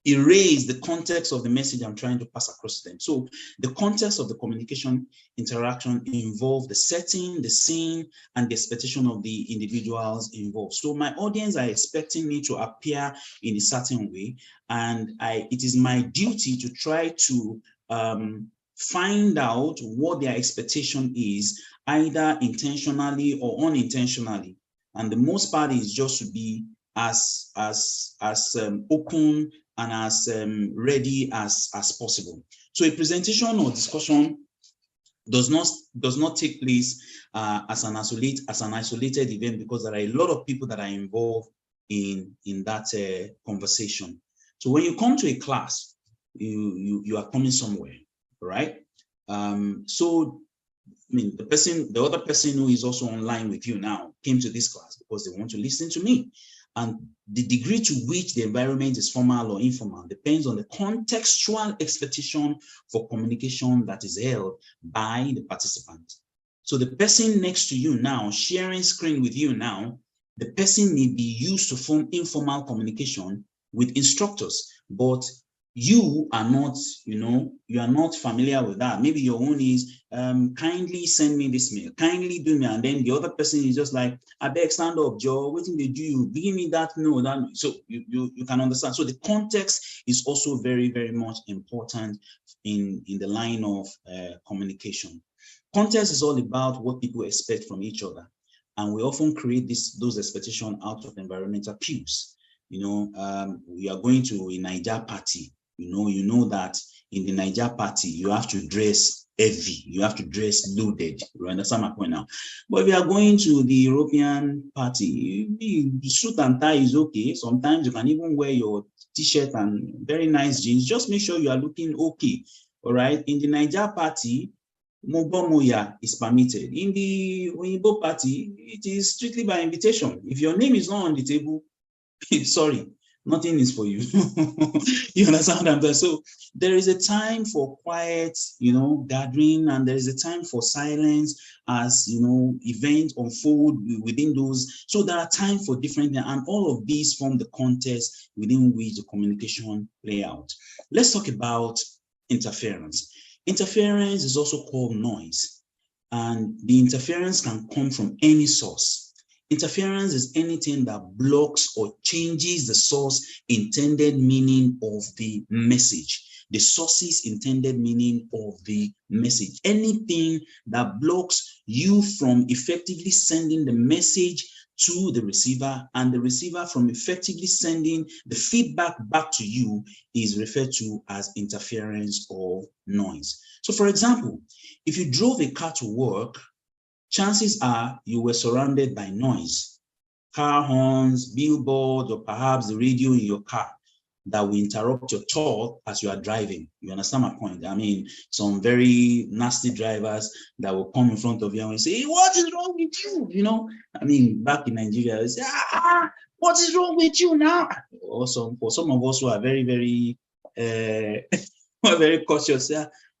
erase the context of the message I'm trying to pass across to them. So the context of the communication interaction involve the setting, the scene, and the expectation of the individuals involved. So my audience are expecting me to appear in a certain way, and it is my duty to try to find out what their expectation is, either intentionally or unintentionally. And the most part is just to be as open and as ready as possible. So a presentation or discussion does not take place as an isolated event, because there are a lot of people that are involved in that conversation. So when you come to a class, you are coming somewhere, right? So I mean, the other person who is also online with you now came to this class because they want to listen to me. And the degree to which the environment is formal or informal depends on the contextual expectation for communication that is held by the participant. So the person next to you now, sharing screen with you now, the person may be used to form informal communication with instructors, but you are not, you are not familiar with that. Maybe your own is, kindly send me this mail, kindly do me, and then the other person is just like, I beg, stand up, Joe, waiting they do you, give me that, no, that. So you can understand. So the context is also very, very much important in the line of communication. Context is all about what people expect from each other, and we often create those expectations out of environmental cues. We are going to a Niger party. You know that in the Niger party, you have to dress heavy, you have to dress loaded. You understand my point now? But if you are going to the European party, the suit and tie is okay. Sometimes you can even wear your t-shirt and very nice jeans. Just make sure you are looking okay. All right. In the Niger party, Mobomoya is permitted. In the Oyibo party, it is strictly by invitation. If your name is not on the table, sorry, nothing is for you. You understand what I'm saying? So there is a time for quiet, gathering, and there is a time for silence as, events unfold within those. So there are time for different things, and all of these form the context within which the communication play out. Let's talk about interference. Interference is also called noise, and the interference can come from any source. Interference is anything that blocks or changes the source intended meaning of the message, the source's intended meaning of the message. Anything that blocks you from effectively sending the message to the receiver, and the receiver from effectively sending the feedback back to you is referred to as interference or noise. So for example, if you drove a car to work, chances are you were surrounded by noise, car horns, billboards, or perhaps the radio in your car that will interrupt your thought as you are driving. You understand my point? I mean, some very nasty drivers that will come in front of you and will say, what is wrong with you? You know, I mean, back in Nigeria, they say, what is wrong with you now? Also, for some of us who are very, very, very cautious,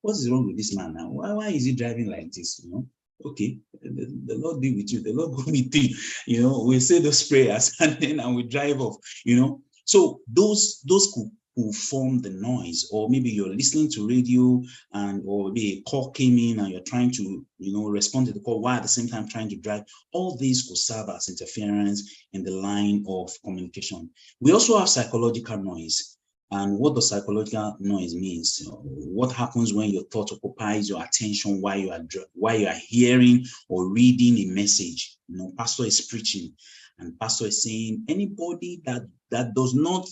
what is wrong with this man now? Why is he driving like this? You know? Okay, the Lord be with you, the Lord go with you. You know, we say those prayers and we drive off, you know. So those could form the noise, or maybe you're listening to radio and or maybe a call came in and you're trying to, you know, respond to the call while at the same time trying to drive. All these could serve as interference in the line of communication. We also have psychological noise. And what does psychological noise means? You know, what happens when your thought occupies your attention while you are hearing or reading a message? You know, pastor is preaching, and pastor is saying, anybody that does not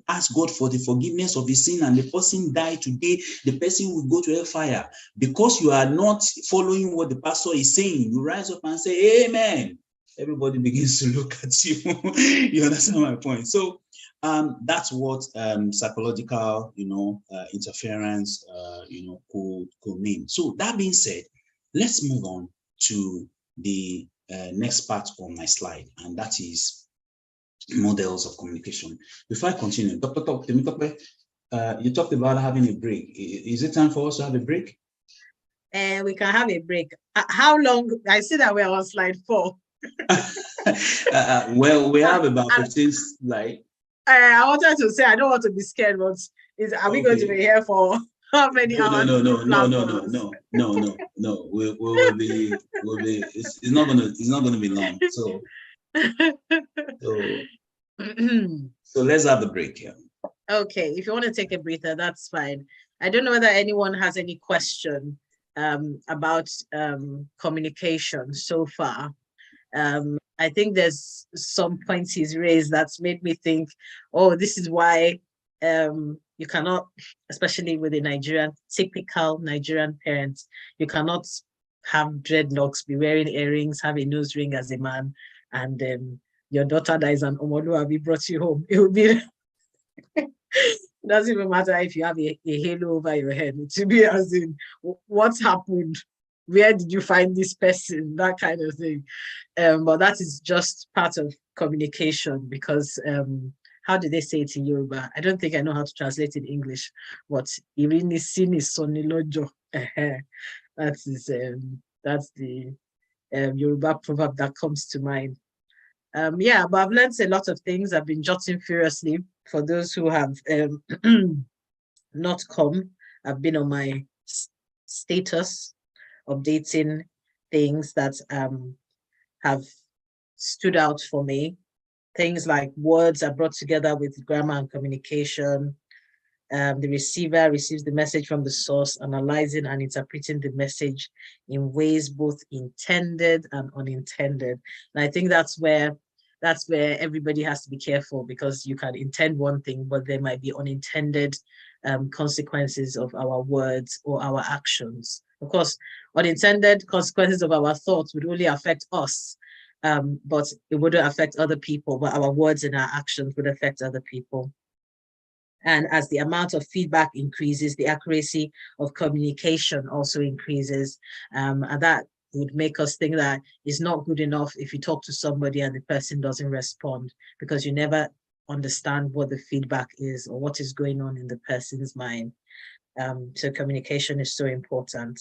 ask God for the forgiveness of his sin and the person die today, the person will go to hellfire. Because you are not following what the pastor is saying, you rise up and say, amen. Everybody begins to look at you. You understand my point? So that's what psychological, you know, interference, you know, could mean. So that being said, let's move on to the next part on my slide, and that is models of communication. Before I continue, Dr. You talked about having a break. Is it time for us to have a break? We can have a break. How long? I see that we're on slide 4. Well, we have about 15 slides. I wanted to say, I don't want to be scared, but are we going to be here for how many hours? No. We'll be. It's not gonna be long. So let's have the break here. Okay, if you want to take a breather, that's fine. I don't know whether anyone has any question about communication so far. I think there's some points he's raised that's made me think, oh, this is why you cannot, especially with a typical Nigerian parent, you cannot have dreadlocks, be wearing earrings, have a nose ring as a man, and your daughter dies and Omogbemi brought you home. It would be, it doesn't even matter if you have a halo over your head. It should be as in, what's happened? Where did you find this person? That kind of thing. But that is just part of communication, because how do they say it in Yoruba? I don't think I know how to translate in English, but Irini Sini Sonilojo. That's the Yoruba proverb that comes to mind. Yeah, but I've learned a lot of things. I've been jotting furiously. For those who have not come, I've been on my status, updating things that have stood out for me. Things like words are brought together with grammar and communication. The receiver receives the message from the source, analyzing and interpreting the message in ways both intended and unintended. And I think that's where everybody has to be careful, because you can intend one thing, but there might be unintended consequences of our words or our actions. Of course, unintended consequences of our thoughts would only affect us, but it wouldn't affect other people, but our words and our actions would affect other people. And as the amount of feedback increases, the accuracy of communication also increases. And that would make us think that it's not good enough if you talk to somebody and the person doesn't respond, because you never understand what the feedback is or what is going on in the person's mind. So communication is so important.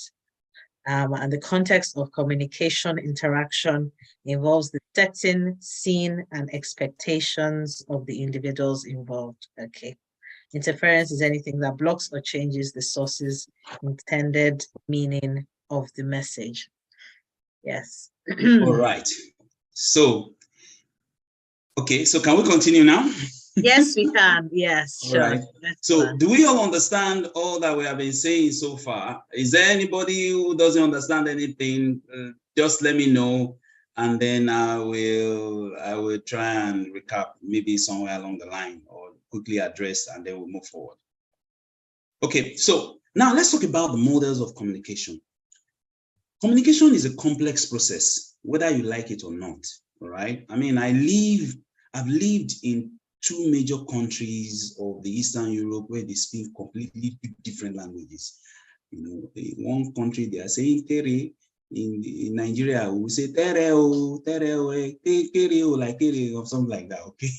And the context of communication interaction involves the setting, scene, and expectations of the individuals involved. Okay, Interference is anything that blocks or changes the source's intended meaning of the message. Yes. All right. So, okay, so can we continue now? Yes, we can. Yes, all sure. right. So do we all understand all that we have been saying so far? Is there anybody who doesn't understand anything? Just let me know, and then I will try and recap maybe somewhere along the line, or quickly address, and then we'll move forward. Okay, so now let's talk about the models of communication. Communication is a complex process, whether you like it or not. All right. I mean, I've lived in two major countries of the Eastern Europe where they speak completely different languages. You know, in one country they are saying tere. In Nigeria, we say tere o, like tere, or something like that. Okay.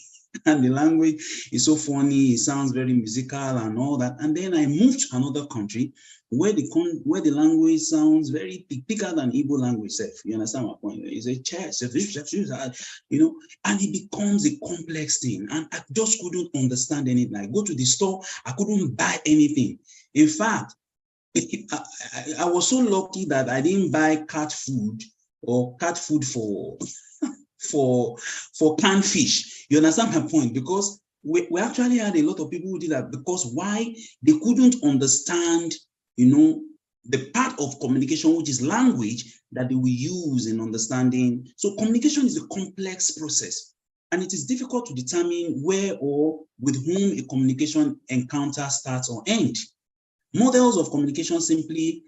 And the language is so funny, it sounds very musical and all that. And then I moved to another country where the language sounds very bigger than Igbo language itself. You understand my point? It's a chess, you know, and it becomes a complex thing. And I just couldn't understand anything. I go to the store, I couldn't buy anything. In fact, I was so lucky that I didn't buy cat food for canned fish. You understand my point? Because we actually had a lot of people who did that, because why? They couldn't understand, you know, the part of communication, which is language, that they will use in understanding. So communication is a complex process, and it is difficult to determine where or with whom a communication encounter starts or ends. Models of communication simply,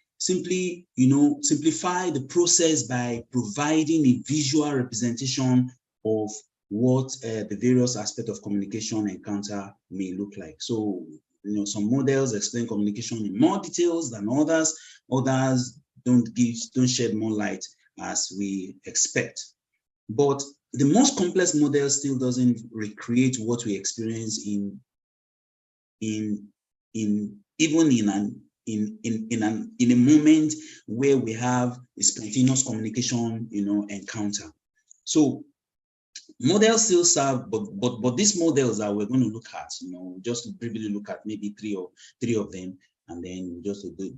you know, simplify the process by providing a visual representation of what the various aspects of communication encounter may look like. So, you know, some models explain communication in more details than others. Others don't shed more light as we expect. But the most complex model still doesn't recreate what we experience in a moment where we have a spontaneous communication, you know, encounter. So models still serve, but these models that we're going to look at, you know, just to briefly look at maybe three of them, and then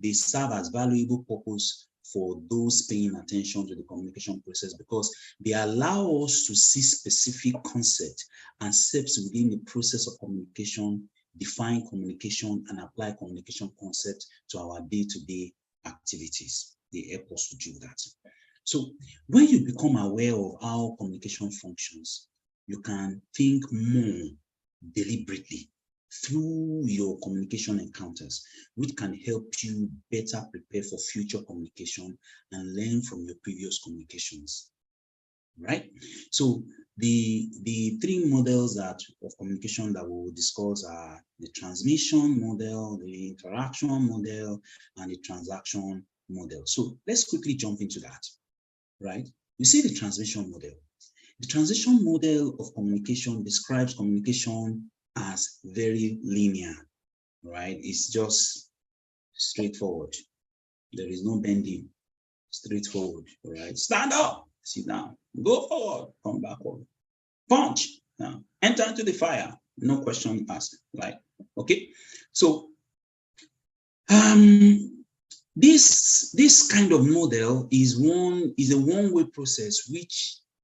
they serve as valuable purpose for those paying attention to the communication process, because they allow us to see specific concepts and steps within the process of communication, define communication, and apply communication concepts to our day-to-day activities. They help us to do that. So when you become aware of how communication functions, you can think more deliberately through your communication encounters, which can help you better prepare for future communication and learn from your previous communications. Right? So the three models of communication that we will discuss are the transmission model, the interaction model, and the transaction model. So let's quickly jump into that. Right? You see the transmission model. The transition model of communication describes communication as very linear, right? It's just straightforward. There is no bending, straightforward, right? Stand up, sit down, go forward, come backward, punch, enter into the fire, no question asked, right? Okay, so this kind of model is a one-way process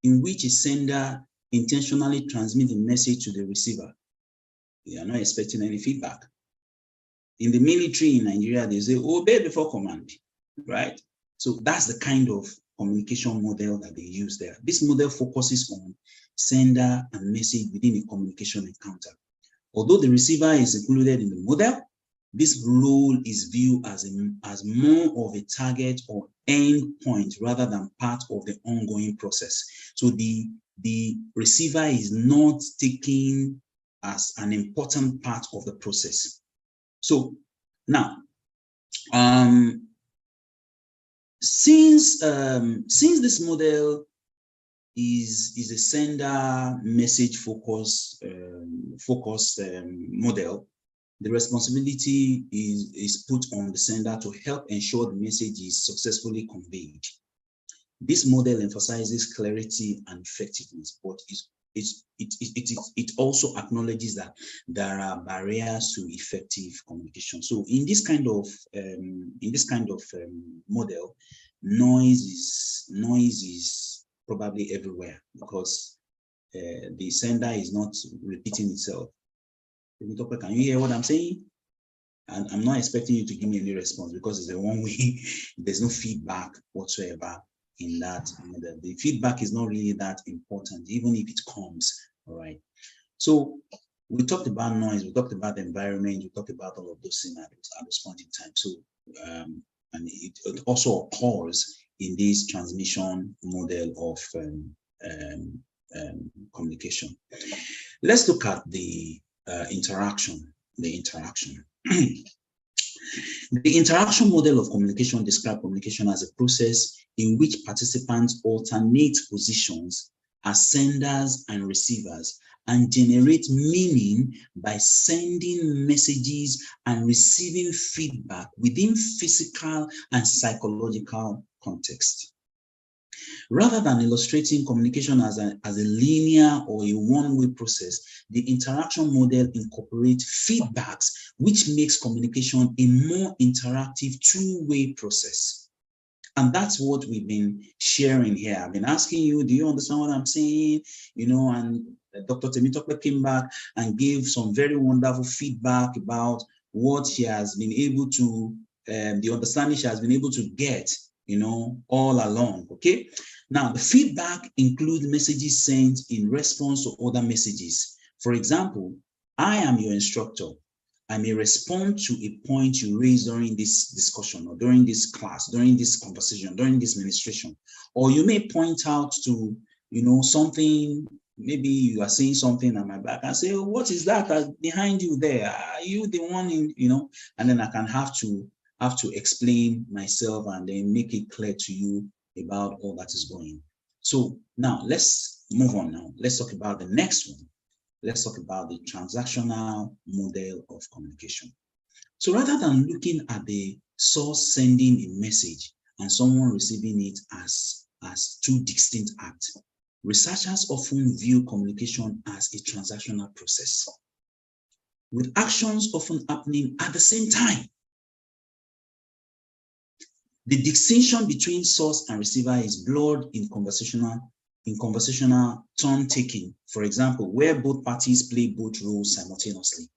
in which a sender intentionally transmits a message to the receiver. They are not expecting any feedback. In the military in Nigeria, they say, obey before command, right? So that's the kind of communication model that they use there. This model focuses on sender and message within a communication encounter. Although the receiver is included in the model, this role is viewed as more of a target or end point rather than part of the ongoing process. So the receiver is not taken as an important part of the process. So now, since this model is a sender message focused model, the responsibility is put on the sender to help ensure the message is successfully conveyed. This model emphasizes clarity and effectiveness, but it also acknowledges that there are barriers to effective communication. So in this kind of model, noise is probably everywhere because the sender is not repeating itself. Can you hear what I'm saying? And I'm not expecting you to give me any response because it's a one way. There's no feedback whatsoever in that model. The feedback is not really that important, even if it comes. All right. So we talked about noise, we talked about the environment, we talked about all of those things at this point in time. So and it also occurs in this transmission model of communication. Let's look at the interaction. The interaction model of communication describes communication as a process in which participants alternate positions as senders and receivers and generate meaning by sending messages and receiving feedback within physical and psychological context. Rather than illustrating communication as a linear or a one-way process, the interaction model incorporates feedbacks, which makes communication a more interactive two-way process. And that's what we've been sharing here. I've been asking you, do you understand what I'm saying? You know, and Dr. Temitope came back and gave some very wonderful feedback about what she has been able to, the understanding she has been able to get, you know, all along, okay? Now, the feedback includes messages sent in response to other messages. For example, I am your instructor. I may respond to a point you raised during this discussion or during this class, during this conversation, during this ministration. Or you may point out to, you know, something, maybe you are saying something on my back and say, oh, what is that behind you there? Are you the one in, you know, and then I can have to explain myself and then make it clear to you about all that is going. So now let's move on now. Let's talk about the next one. Let's talk about the transactional model of communication. So rather than looking at the source sending a message and someone receiving it as two distinct acts, researchers often view communication as a transactional process, with actions often happening at the same time. The distinction between source and receiver is blurred in conversational turn-taking, for example, where both parties play both roles simultaneously.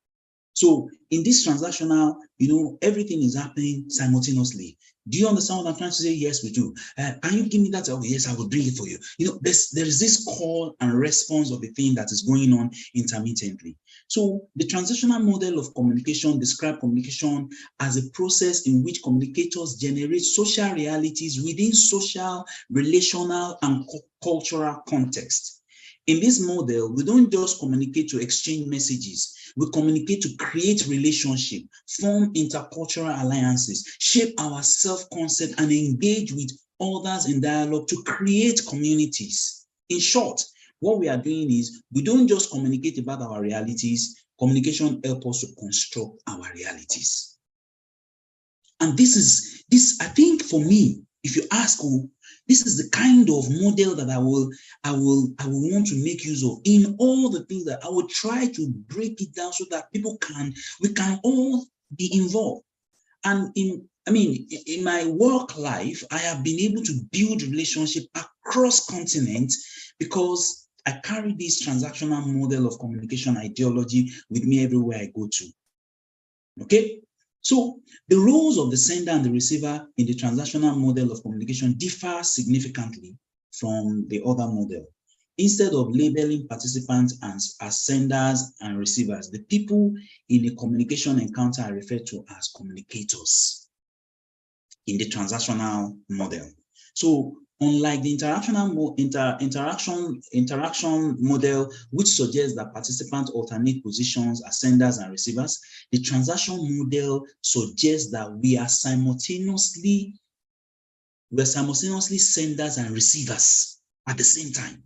So in this transactional, you know, everything is happening simultaneously. Do you understand what I'm trying to say? Yes, we do. Can you give me that? Oh, yes, I will bring it for you. You know, there is this call and response of the thing that is going on intermittently. So the transactional model of communication describes communication as a process in which communicators generate social realities within social, relational, and cultural context. In this model, we don't just communicate to exchange messages. We communicate to create relationship, form intercultural alliances, shape our self-concept, and engage with others in dialogue to create communities. In short, what we are doing is we don't just communicate about our realities. Communication helps us to construct our realities. And this, I think for me, if you ask, this is the kind of model that I will want to make use of in all the things that I will try to break it down so that we can all be involved. And in my work life, I have been able to build relationship across continents because I carry this transactional model of communication ideology with me everywhere I go to. Okay? So the roles of the sender and the receiver in the transactional model of communication differ significantly from the other model. Instead of labeling participants as senders and receivers, the people in the communication encounter are referred to as communicators in the transactional model. So unlike the interaction model, which suggests that participants alternate positions as senders and receivers, the transaction model suggests that we are simultaneously senders and receivers at the same time.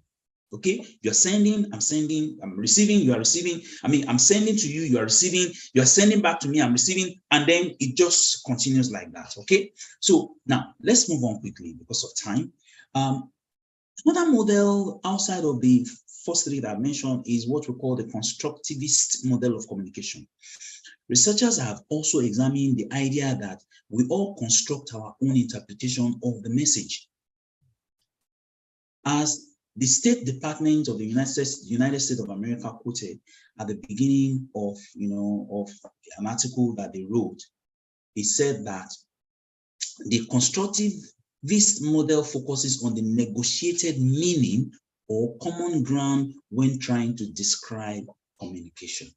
Okay, you're sending, I'm sending, I'm receiving, you are receiving. I'm sending to you, you are receiving, you are sending back to me, I'm receiving, and then it just continues like that. Okay, so now let's move on quickly because of time. Another model outside of the first three that I mentioned is what we call the constructivist model of communication. Researchers have also examined the idea that we all construct our own interpretation of the message. As the State Department of the United States of America quoted at the beginning of, of an article that they wrote, it said that the constructivist model focuses on the negotiated meaning or common ground when trying to describe communication.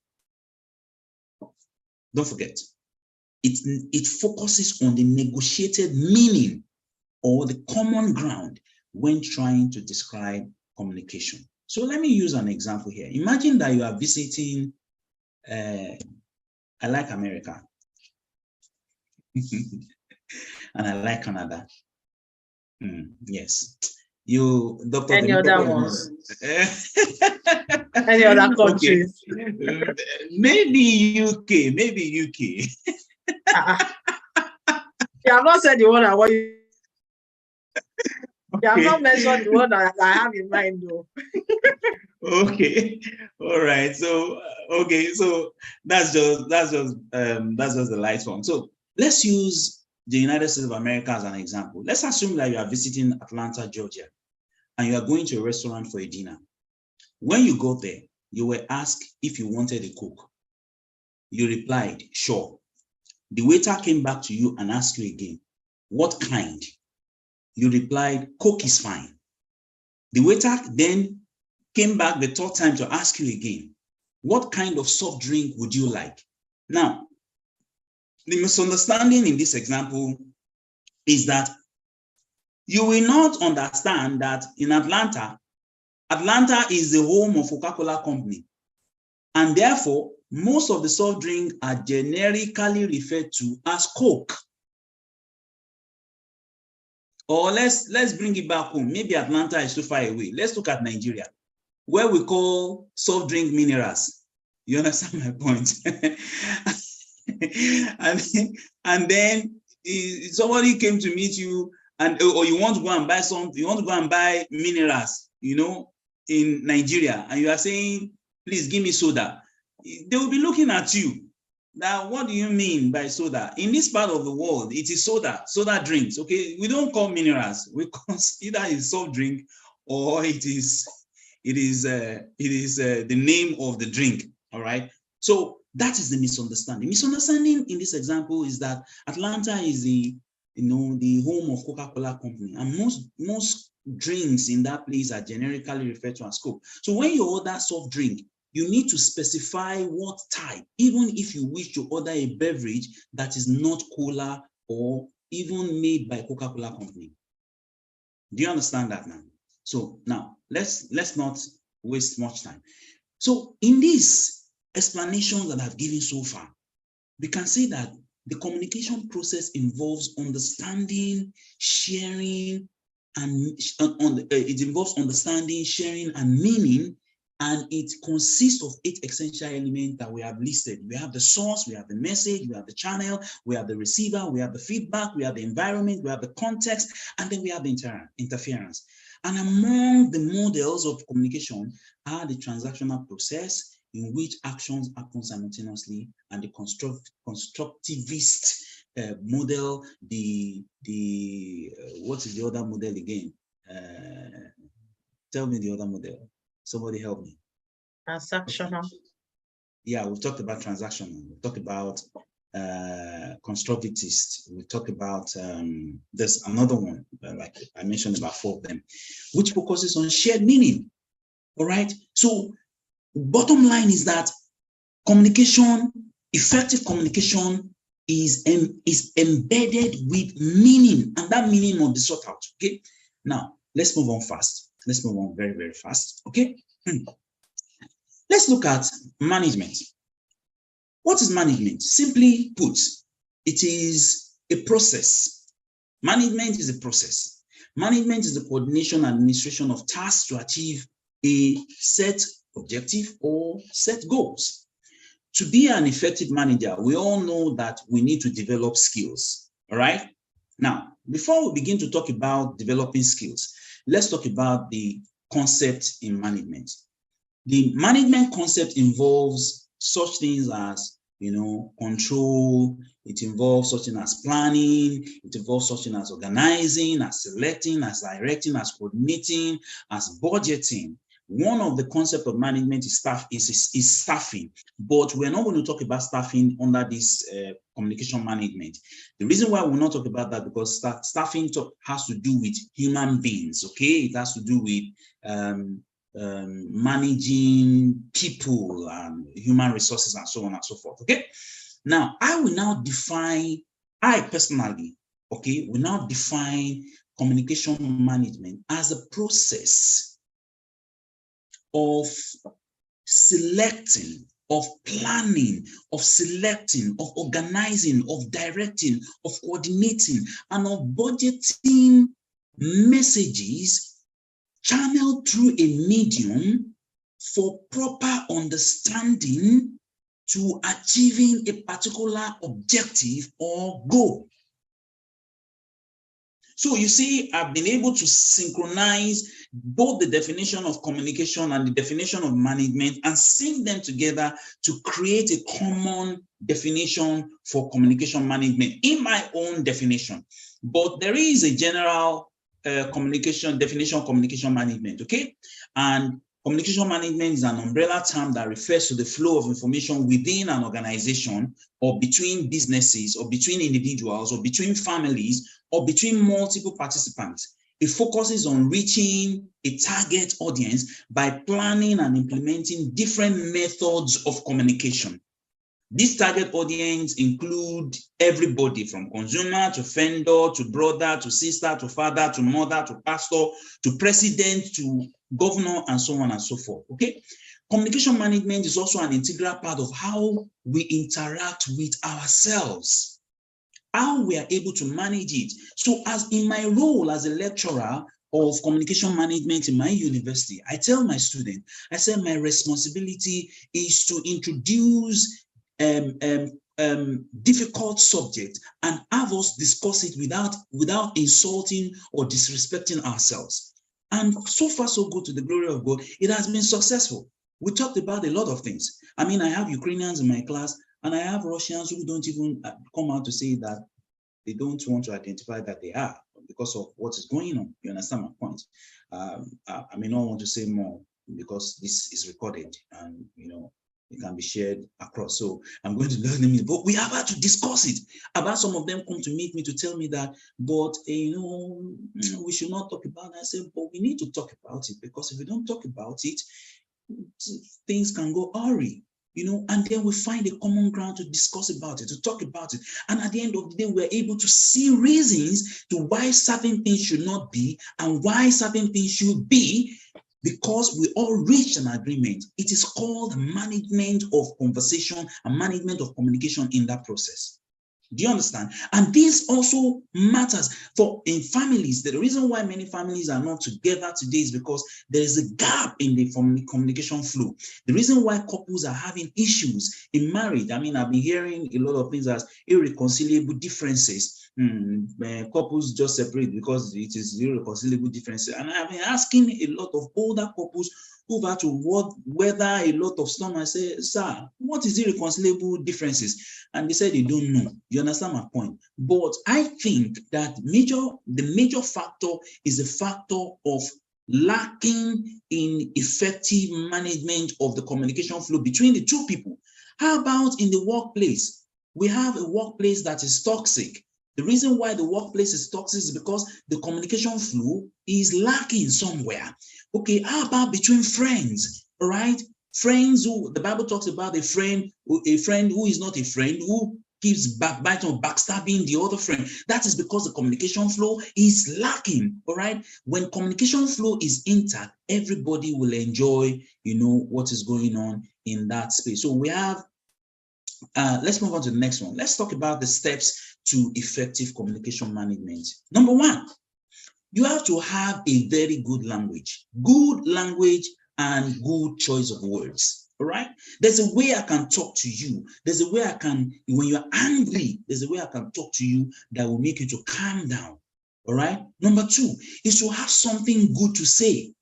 Don't forget, it focuses on the negotiated meaning or the common ground when trying to describe communication. So let me use an example here. Imagine that you are visiting, I like America, and I like Canada. Yes. You, Dr. Any other ones? Any other countries? Okay. Maybe UK, maybe UK. You have not said the one I want you. You have not mentioned the one that I have in mind, though. Okay, all right. So okay, so that's just the light one. So let's use the United States of America as an example. Let's assume that you are visiting Atlanta, Georgia, and you are going to a restaurant for a dinner. When you got there, you were asked if you wanted a Coke. You replied, sure. The waiter came back to you and asked you again, what kind? You replied, Coke is fine. The waiter then came back the third time to ask you again, what kind of soft drink would you like? Now, the misunderstanding in this example is that you will not understand that in Atlanta is the home of Coca-Cola company. And therefore, most of the soft drinks are generically referred to as Coke. Or let's bring it back home. Maybe Atlanta is too far away. Let's look at Nigeria, where we call soft drink minerals. You understand my point? and then somebody came to meet you, or you want to go and buy something, you want to go and buy minerals, in Nigeria, and you are saying, please give me soda. They will be looking at you. Now, what do you mean by soda? In this part of the world, it is soda drinks. Okay, we don't call minerals. We call either it's soft drink or it is the name of the drink. All right. So that is the misunderstanding. Misunderstanding in this example is that Atlanta is the home of Coca-Cola company, and most drinks in that place are generically referred to as Coke. So when you order soft drink, you need to specify what type, even if you wish to order a beverage that is not cola or even made by Coca-Cola company. Do you understand that now? So now let's not waste much time. So in this explanation that I've given so far, we can say that the communication process involves understanding, sharing, and it involves understanding, sharing, and meaning. And it consists of 8 essential elements that we have listed. We have the source, we have the message, we have the channel, we have the receiver, we have the feedback, we have the environment, we have the context, and then we have the interference. And among the models of communication are the transactional process, in which actions happen simultaneously, and the constructivist model, what is the other model again? Tell me the other model. Somebody help me. Transactional. Yeah, we've talked about transactional. We've talked about constructivist. We talked about there's another one, like I mentioned about 4 of them, which focuses on shared meaning. All right. So bottom line is that communication, effective communication, is embedded with meaning, and that meaning must be sought out. Okay. Now let's move on fast. Let's move on very, very fast. Okay. Let's look at management. What is management? Simply put, it is a process. Management is a process. Management is the coordination and administration of tasks to achieve a set objective or set goals. To be an effective manager, we all know that we need to develop skills. All right. Now, before we begin to talk about developing skills, let's talk about the concept in management. The management concept involves such things as, control. It involves such things as planning. It involves such things as organizing, as selecting, as directing, as coordinating, as budgeting. One of the concepts of management is staffing, but we're not going to talk about staffing under this communication management. The reason why we're not talking about that because staffing has to do with human beings. Okay, it has to do with managing people and human resources and so on and so forth. Okay, now I will now define. I personally, okay, will now define communication management as a process of selecting, of planning, of selecting, of organizing, of directing, of coordinating, and of budgeting messages channeled through a medium for proper understanding to achieving a particular objective or goal. So you see, I've been able to synchronize both the definition of communication and the definition of management and sync them together to create a common definition for communication management in my own definition. But there is a general definition of communication management, okay? And communication management is an umbrella term that refers to the flow of information within an organization or between businesses or between individuals or between families or between multiple participants. It focuses on reaching a target audience by planning and implementing different methods of communication. This target audience include everybody from consumer to vendor to brother to sister to father to mother to pastor to president to governor and so on and so forth. Okay, communication management is also an integral part of how we interact with ourselves, how we are able to manage it. So as in my role as a lecturer of communication management in my university, I tell my students, I say my responsibility is to introduce difficult subject and have us discuss it without insulting or disrespecting ourselves. And so far, so good, to the glory of God, it has been successful. We talked about a lot of things. I mean, I have Ukrainians in my class, and I have Russians who don't even come out to say that they don't want to identify that they are because of what is going on. You understand my point? I may not want to say more because this is recorded and, it can be shared across. So I'm going to learn them, but we have had to discuss it. About some of them come to meet me to tell me that, but we should not talk about it. I said, but we need to talk about it because if we don't talk about it, things can go awry. And then we find a common ground to discuss about it, to talk about it. And at the end of the day, we're able to see reasons to why certain things should not be and why certain things should be, because we all reached an agreement. It is called management of conversation and management of communication in that process. Do you understand? And this also matters in families. The reason why many families are not together today is because there is a gap in the communication flow. The reason why couples are having issues in marriage, I mean, I've been hearing a lot of things as irreconcilable differences. Couples just separate because it is irreconcilable differences. And I've been asking a lot of older couples who've had to weather a lot of storm. I say, sir, what is irreconcilable differences? And they said they don't know. You understand my point? But I think that the major factor is the factor of lacking in effective management of the communication flow between the two people. How about in the workplace? We have a workplace that is toxic. The reason why the workplace is toxic is because the communication flow is lacking somewhere. Okay, how about between friends, all right? Friends who, the Bible talks about a friend who is not a friend, who keeps backbiting or backstabbing the other friend. That is because the communication flow is lacking, all right? When communication flow is intact, everybody will enjoy, what is going on in that space. So we have, let's move on to the next one. Let's talk about the steps to effective communication management. Number one, you have to have a very good language and good choice of words. All right. There's a way I can talk to you. There's a way I can, when you're angry, there's a way I can talk to you that will make you to calm down. All right. Number two is to have something good to say.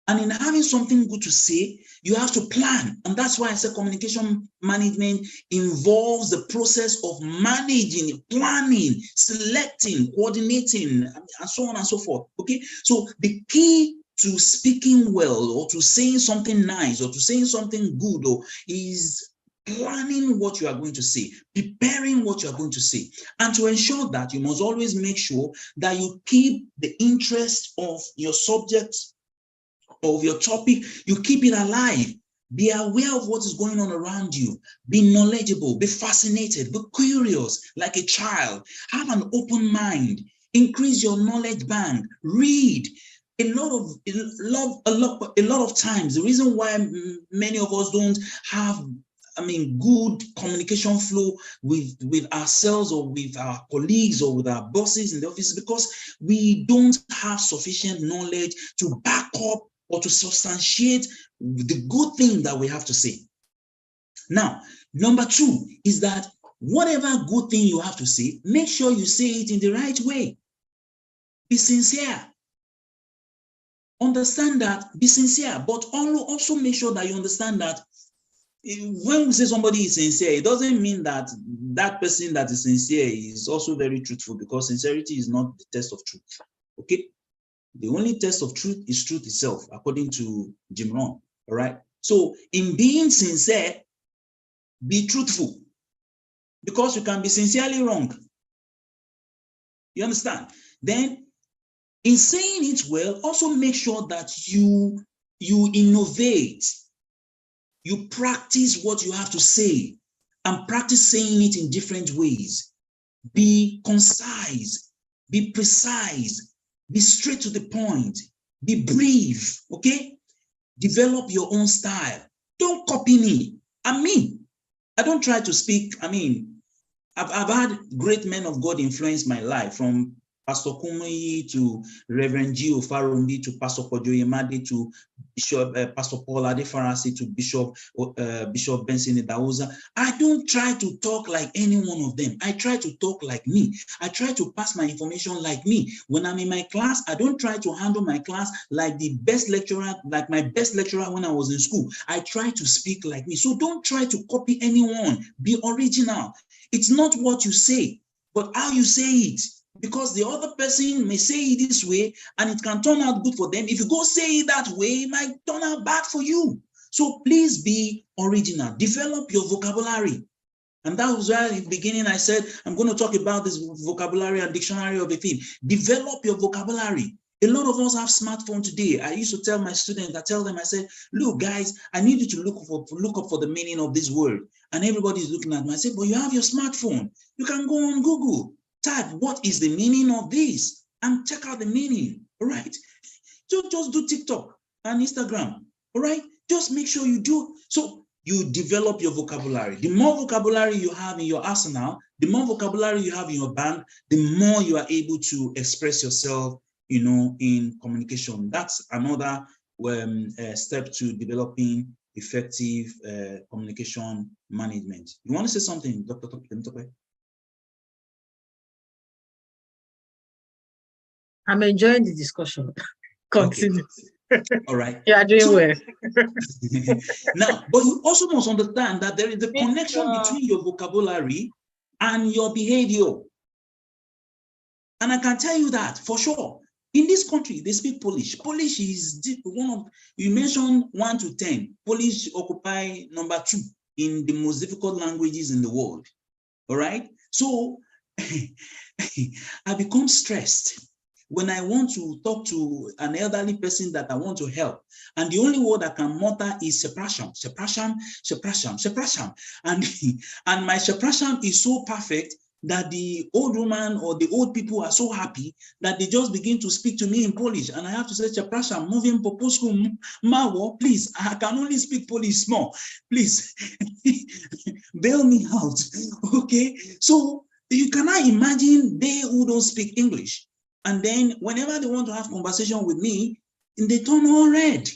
And in having something good to say, you have to plan. And that's why I said communication management involves the process of managing, planning, selecting, coordinating, and so on and so forth. Okay. So the key to speaking well, or to saying something nice, or to saying something good, or is planning what you are going to say, preparing what you are going to say. And to ensure that, you must always make sure that you keep the interest of your subject, of your topic, you keep it alive. Be aware of what is going on around you. Be knowledgeable, be fascinated, be curious like a child. Have an open mind. Increase your knowledge bank. Read. A lot of times, the reason why many of us don't have, good communication flow with ourselves, or with our colleagues, or with our bosses in the office, because we don't have sufficient knowledge to back up or to substantiate the good thing that we have to say. Now, number two is that whatever good thing you have to say, make sure you say it in the right way. Be sincere. Understand that, be sincere, but also make sure that you understand that when we say somebody is sincere, it doesn't mean that that person that is sincere is also very truthful, because sincerity is not the test of truth. Okay? The only test of truth is truth itself, according to Jim Rohn. All right. So in being sincere, be truthful, because you can be sincerely wrong. You understand? Then in saying it well, also make sure that you innovate. You practice what you have to say, and practice saying it in different ways. Be concise, be precise, be straight to the point, be brief, okay? Develop your own style. Don't copy me. I don't try to speak. I've had great men of God influence my life, from Pastor Kunle to Reverend G. Ofarumbi to Pastor Kojoyemade to Bishop Pastor Paul Adefarasi to Bishop Benson Idahosa. I don't try to talk like any one of them. I try to talk like me. I try to pass my information like me. When I'm in my class, I don't try to handle my class like the best lecturer, like my best lecturer when I was in school. I try to speak like me. So don't try to copy anyone. Be original. It's not what you say, but how you say it. Because the other person may say it this way and it can turn out good for them. If you go say it that way, it might turn out bad for you. So please be original. Develop your vocabulary. And that was why in the beginning I said, I'm going to talk about this vocabulary and dictionary of a thing. Develop your vocabulary. A lot of us have smartphones today. I used to tell my students, I said, look, guys, I need you to look up for the meaning of this word. And everybody's looking at me. I said, but you have your smartphone. You can go on Google, type, what is the meaning of this? And check out the meaning, all right? Just do TikTok and Instagram, all right? Just make sure you do. So you develop your vocabulary. The more vocabulary you have in your arsenal, the more vocabulary you have in your bank, the more you are able to express yourself, in communication. That's another step to developing effective communication management. You want to say something, Dr. Tope? I'm enjoying the discussion. Continue. Okay. All right. You are doing well. Now, but you also must understand that there is a connection between your vocabulary and your behavior. And I can tell you that for sure. In this country, they speak Polish. Polish is one of, you mentioned 1 to 10. Polish occupy number 2 in the most difficult languages in the world. All right. So I become stressed when I want to talk to an elderly person that I want to help. And the only word I can mutter is separation. And my separation is so perfect that the old woman or the old people are so happy that they just begin to speak to me in Polish. And I have to say, przepraszam, mówię po polsku mało, please, I can only speak Polish small. Please, bail me out, okay? So you cannot imagine they who don't speak English. And then whenever they want to have conversation with me, they turn all red.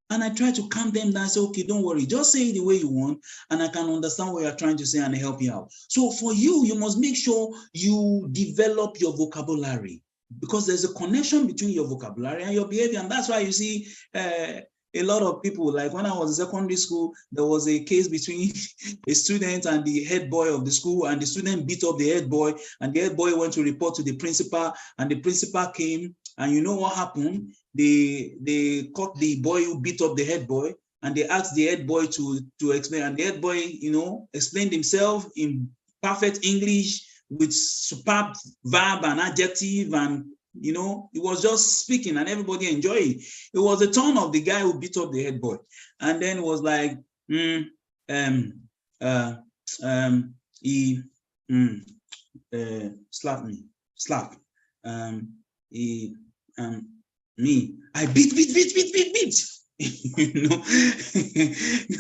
And I try to calm them down and say, okay, don't worry, just say it the way you want, and I can understand what you're trying to say and help you out. So for you, you must make sure you develop your vocabulary. because there's a connection between your vocabulary and your behavior. And that's why you see a lot of people, like when I was in secondary school, there was a case between a student and the head boy of the school, and the student beat up the head boy, and the head boy went to report to the principal, and the principal came, and you know what happened? They caught the boy who beat up the head boy, and they asked the head boy to explain, and the head boy, explained himself in perfect English with superb verb and adjective, and he was just speaking and everybody enjoyed it. It was the turn of the guy who beat up the head boy, and then was like, he slapped me, me, I beat.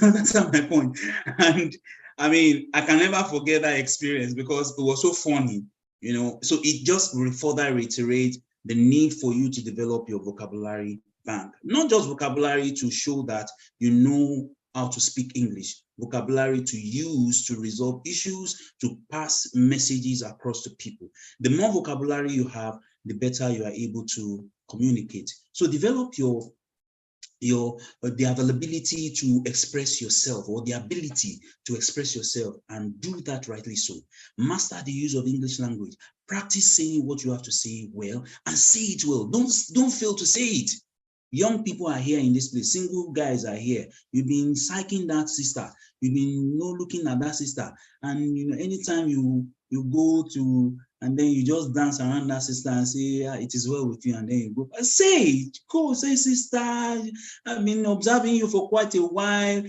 That's not my point. And I mean, I can never forget that experience because it was so funny, so it just further reiterates the need for you to develop your vocabulary bank. Not just vocabulary to show that you know how to speak English, vocabulary to use to resolve issues, to pass messages across to people. The more vocabulary you have, the better you are able to communicate. So develop the availability to express yourself, or the ability to express yourself, and do that rightly so. Master the use of English language. Practice saying what you have to say well, and say it well. Don't fail to say it. Young people are here in this place. Single guys are here. You've been psyching that sister. You've been looking at that sister, and anytime you go to, and then you just dance around that sister and say, yeah, it is well with you, and then you go, say, sister, I've been observing you for quite a while,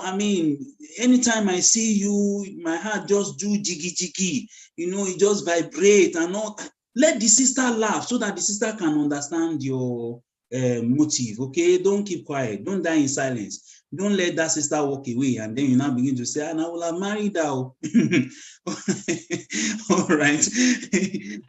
I mean, anytime I see you, my heart just do jiggy, it just vibrate and all. Let the sister laugh so that the sister can understand your motive, okay? Don't keep quiet. Don't die in silence. Don't let that sister walk away and then you now begin to say, and I will have married her. All right.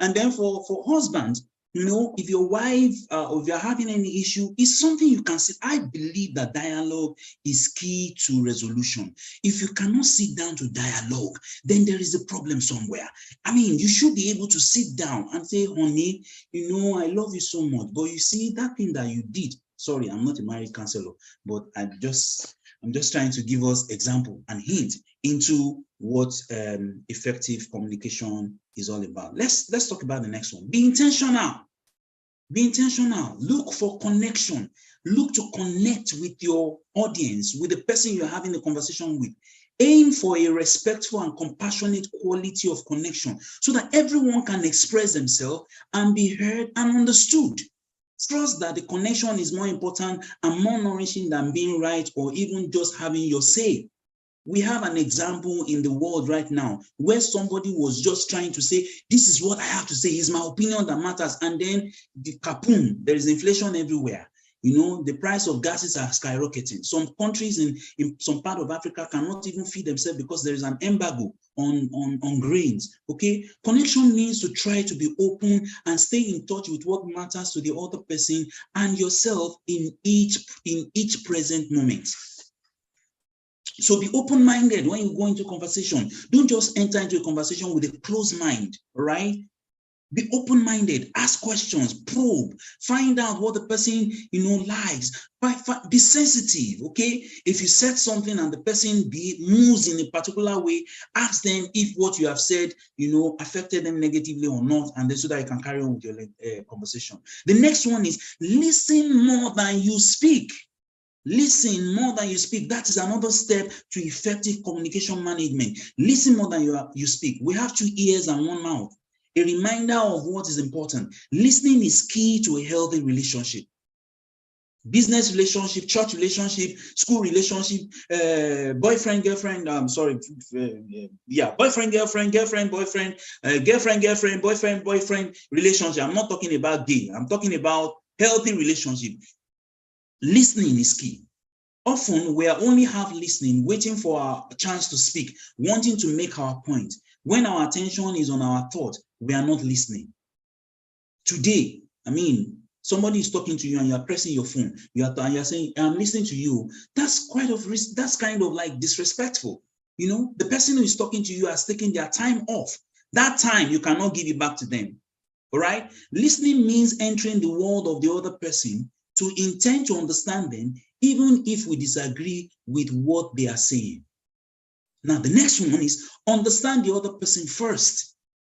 And then for husbands, if your wife, or if you're having any issue, it's something you can say. I believe that dialogue is key to resolution. If you cannot sit down to dialogue, then there is a problem somewhere. I mean, you should be able to sit down and say, honey, I love you so much, but you see that thing that you did. Sorry, I'm not a marriage counselor, but I'm just trying to give us example and hint into what effective communication is all about. Let's talk about the next one. Be intentional. Be intentional. Look for connection. Look to connect with your audience, with the person you're having a conversation with. Aim for a respectful and compassionate quality of connection so that everyone can express themselves and be heard and understood. Trust that the connection is more important and more nourishing than being right or even just having your say. We have an example in the world right now where somebody was just trying to say, this is what I have to say, it's my opinion that matters. And then the kapoom, there is inflation everywhere. The price of gases are skyrocketing. Some countries in some part of Africa cannot even feed themselves because there is an embargo on grains. Okay, connection means to try to be open and stay in touch with what matters to the other person and yourself in each present moment. So be open-minded when you go into conversation. Don't just enter into a conversation with a closed mind, right? Be open-minded, ask questions, probe, find out what the person, likes. Be sensitive, okay? If you said something and the person moves in a particular way, ask them if what you have said, affected them negatively or not, and then so that you can carry on with your conversation. The next one is listen more than you speak. Listen more than you speak. That is another step to effective communication management. Listen more than you speak. We have 2 ears and 1 mouth. A reminder of what is important. Listening is key to a healthy relationship. Business relationship, church relationship, school relationship, boyfriend, girlfriend, boyfriend, girlfriend, boyfriend, girlfriend, boyfriend relationship. I'm not talking about gay. I'm talking about healthy relationship. Listening is key. Often we are only half listening, waiting for our chance to speak, wanting to make our point. When our attention is on our thought, we are not listening. Today, somebody is talking to you and you are pressing your phone. You're saying, I'm listening to you. That's kind of like disrespectful. The person who is talking to you has taken their time off. That time you cannot give it back to them. All right? Listening means entering the world of the other person to intend to understand them, even if we disagree with what they are saying. Now, the next one is understand the other person first.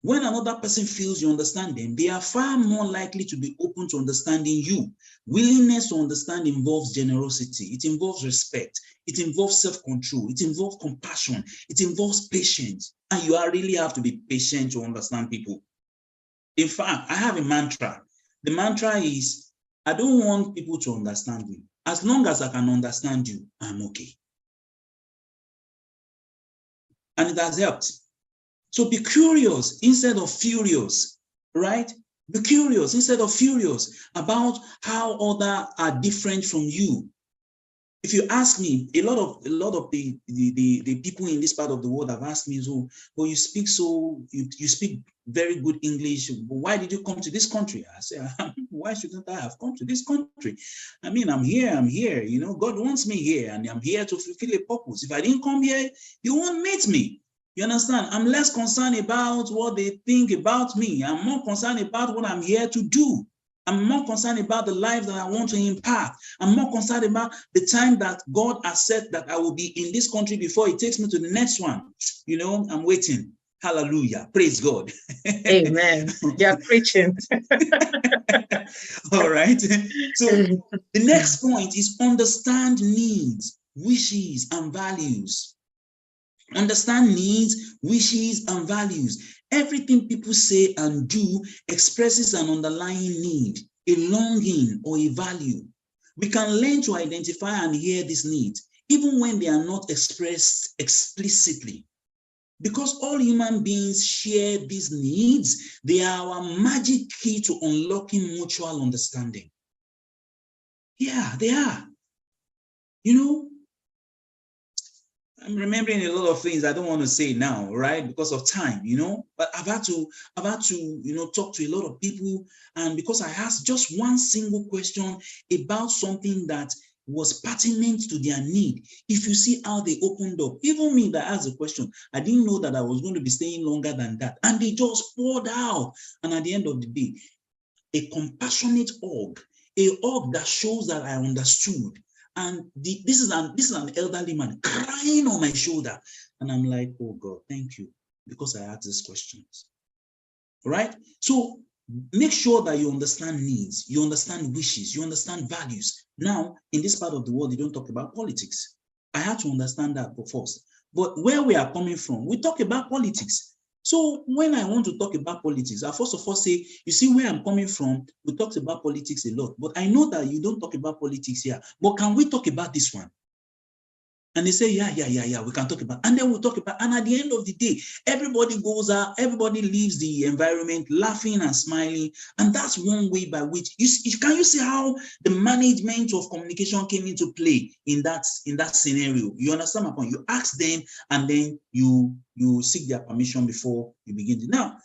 When another person feels you understand them, they are far more likely to be open to understanding you. Willingness to understand involves generosity. It involves respect. It involves self-control. It involves compassion. It involves patience. And you really have to be patient to understand people. In fact, I have a mantra. The mantra is, I don't want people to understand me. As long as I can understand you, I'm okay. And it has helped. So be curious instead of furious, right? Be curious instead of furious about how others are different from you. If you ask me, a lot of the people in this part of the world have asked me, so, well, you speak you speak very good English. Why did you come to this country? I say, why shouldn't I have come to this country? I mean, I'm here, you know, God wants me here and I'm here to fulfill a purpose. If I didn't come here, you won't meet me. You understand? I'm less concerned about what they think about me. I'm more concerned about what I'm here to do. I'm more concerned about the life that I want to impact. I'm more concerned about the time that God has said that I will be in this country before He takes me to the next one. You know, I'm waiting. Hallelujah. Praise God. Amen. You're preaching. All right. So the next point is understand needs, wishes, and values. Understand needs, wishes, and values. Everything people say and do expresses an underlying need, a longing, or a value. We can learn to identify and hear these needs, even when they are not expressed explicitly. Because all human beings share these needs, they are our magic key to unlocking mutual understanding. Yeah, they are. You know, I'm remembering a lot of things I don't want to say now, right? Because of time, you know. But I've had to, you know, talk to a lot of people, and because I asked just one single question about something that was pertinent to their need. If you see how they opened up, even me that asked the question, I didn't know that I was going to be staying longer than that, and they just poured out. And at the end of the day, a compassionate hug, a hug that shows that I understood. And this is an elderly man crying on my shoulder. And I'm like, oh God, thank you, because I asked these questions. Right? So make sure that you understand needs, you understand wishes, you understand values. Now, in this part of the world, they don't talk about politics. I had to understand that first. But where we are coming from, we talk about politics. So when I want to talk about politics, I first of all say, you see where I'm coming from, we talked about politics a lot, but I know that you don't talk about politics here, but can we talk about this one? And they say, yeah, we can talk about, and then we'll talk about, and at the end of the day, everybody goes out, everybody leaves the environment laughing and smiling. And that's one way by which, can you see how the management of communication came into play in that scenario? You understand my point? You ask them, and then you seek their permission before you begin to. Now,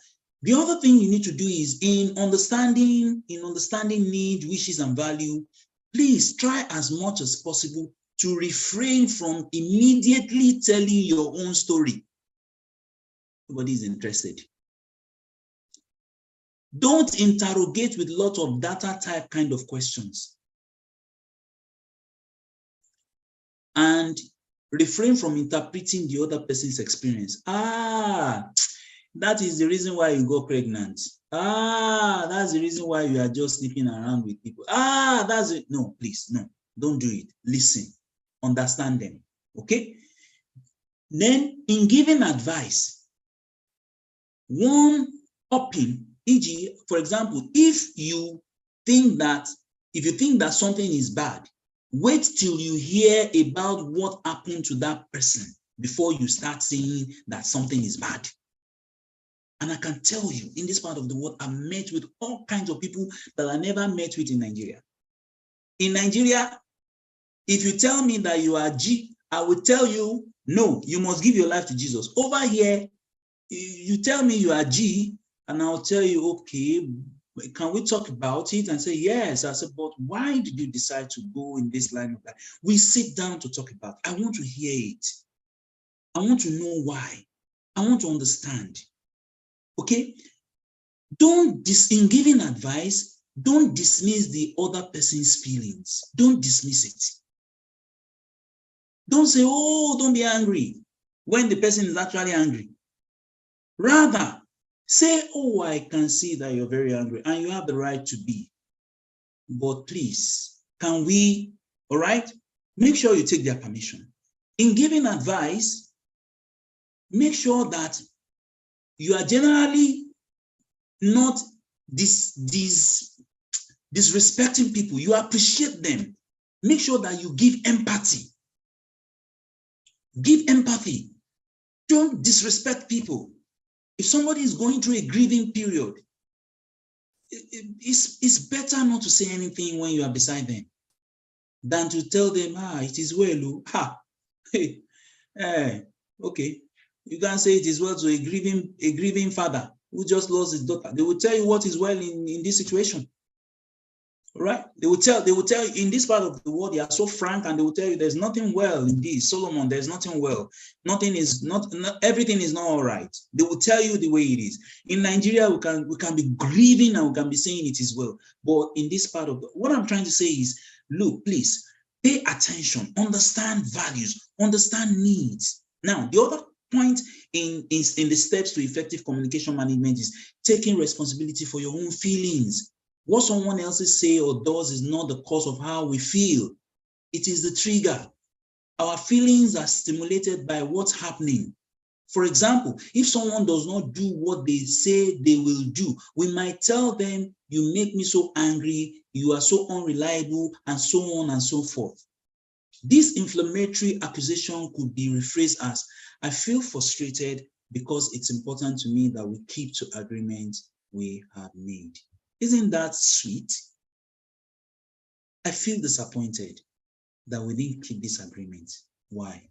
the other thing you need to do is in understanding need, wishes, and value, please try as much as possible to refrain from immediately telling your own story. Nobody is interested. Don't interrogate with lots of data type kind of questions. And refrain from interpreting the other person's experience. That is the reason why you got pregnant. That's the reason why you are just sleeping around with people. That's it. No, please, no, don't do it. Listen. Understand them, okay? Then in giving advice, one upping, e.g., for example, if you think that something is bad, wait till you hear about what happened to that person before you start saying that something is bad. And I can tell you, in this part of the world, I've met with all kinds of people that I never met with in Nigeria. In Nigeria, if you tell me that you are G, I will tell you, no, you must give your life to Jesus. Over here, you tell me you are G, and I'll tell you, okay, can we talk about it? And say, yes. I said, but why did you decide to go in this line of life? We sit down to talk about it. I want to hear it. I want to know why. I want to understand. Okay? in giving advice, don't dismiss the other person's feelings. Don't dismiss it. Don't say, oh, don't be angry when the person is actually angry. Rather, say, oh, I can see that you're very angry and you have the right to be. But please, can we, all right? Make sure you take their permission. In giving advice, make sure that you are generally not disrespecting people. You appreciate them. Make sure that you give empathy. Give empathy. Don't disrespect people. If somebody is going through a grieving period, it's better not to say anything when you are beside them than to tell them, it is well, hey, okay. You can say it is well to a grieving father who just lost his daughter. They will tell you what is well in this situation. Right? They will tell you in this part of the world, they are so frank, and they will tell you there's nothing well in this. Solomon, there's nothing well. Everything is not all right. They will tell you the way it is. In Nigeria, we can be grieving and we can be saying it is well. But in this part of what I'm trying to say is, look, please pay attention, understand values, understand needs. Now, the other point in the steps to effective communication management is taking responsibility for your own feelings. What someone else say or does is not the cause of how we feel. It is the trigger. Our feelings are stimulated by what's happening. For example, if someone does not do what they say they will do, we might tell them, you make me so angry, you are so unreliable, and so on and so forth. This inflammatory accusation could be rephrased as, I feel frustrated because it's important to me that we keep to agreements we have made. Isn't that sweet? I feel disappointed that we didn't keep this agreement. Why?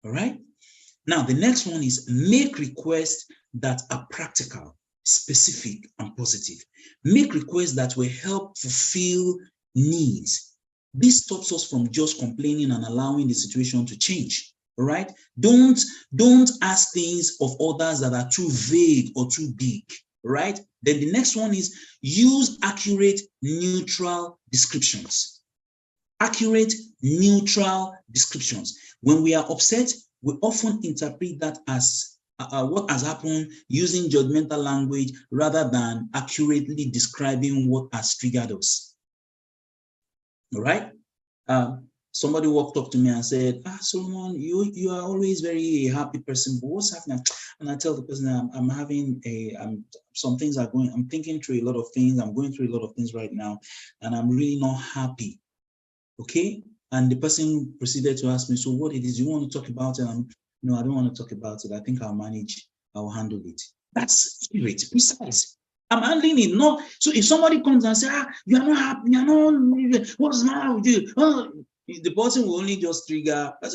All right. Now, the next one is make requests that are practical, specific, and positive. Make requests that will help fulfill needs. This stops us from just complaining and allowing the situation to change. All right. Don't ask things of others that are too vague or too big. Right? Then the next one is use accurate, neutral descriptions. Accurate, neutral descriptions. When we are upset, we often interpret that as what has happened using judgmental language rather than accurately describing what has triggered us. All right? Somebody walked up to me and said, Solomon, you are always very happy person, but what's happening? And I tell the person, I'm having some things are going, I'm thinking through a lot of things, I'm going through a lot of things right now, and I'm really not happy. Okay? And the person proceeded to ask me, so what it is, you want to talk about it? And no, I don't want to talk about it. I think I'll handle it. That's accurate, precise. I'm handling it. No, so if somebody comes and says, you are not happy, you are not, what's the matter with you? The person will only just trigger, like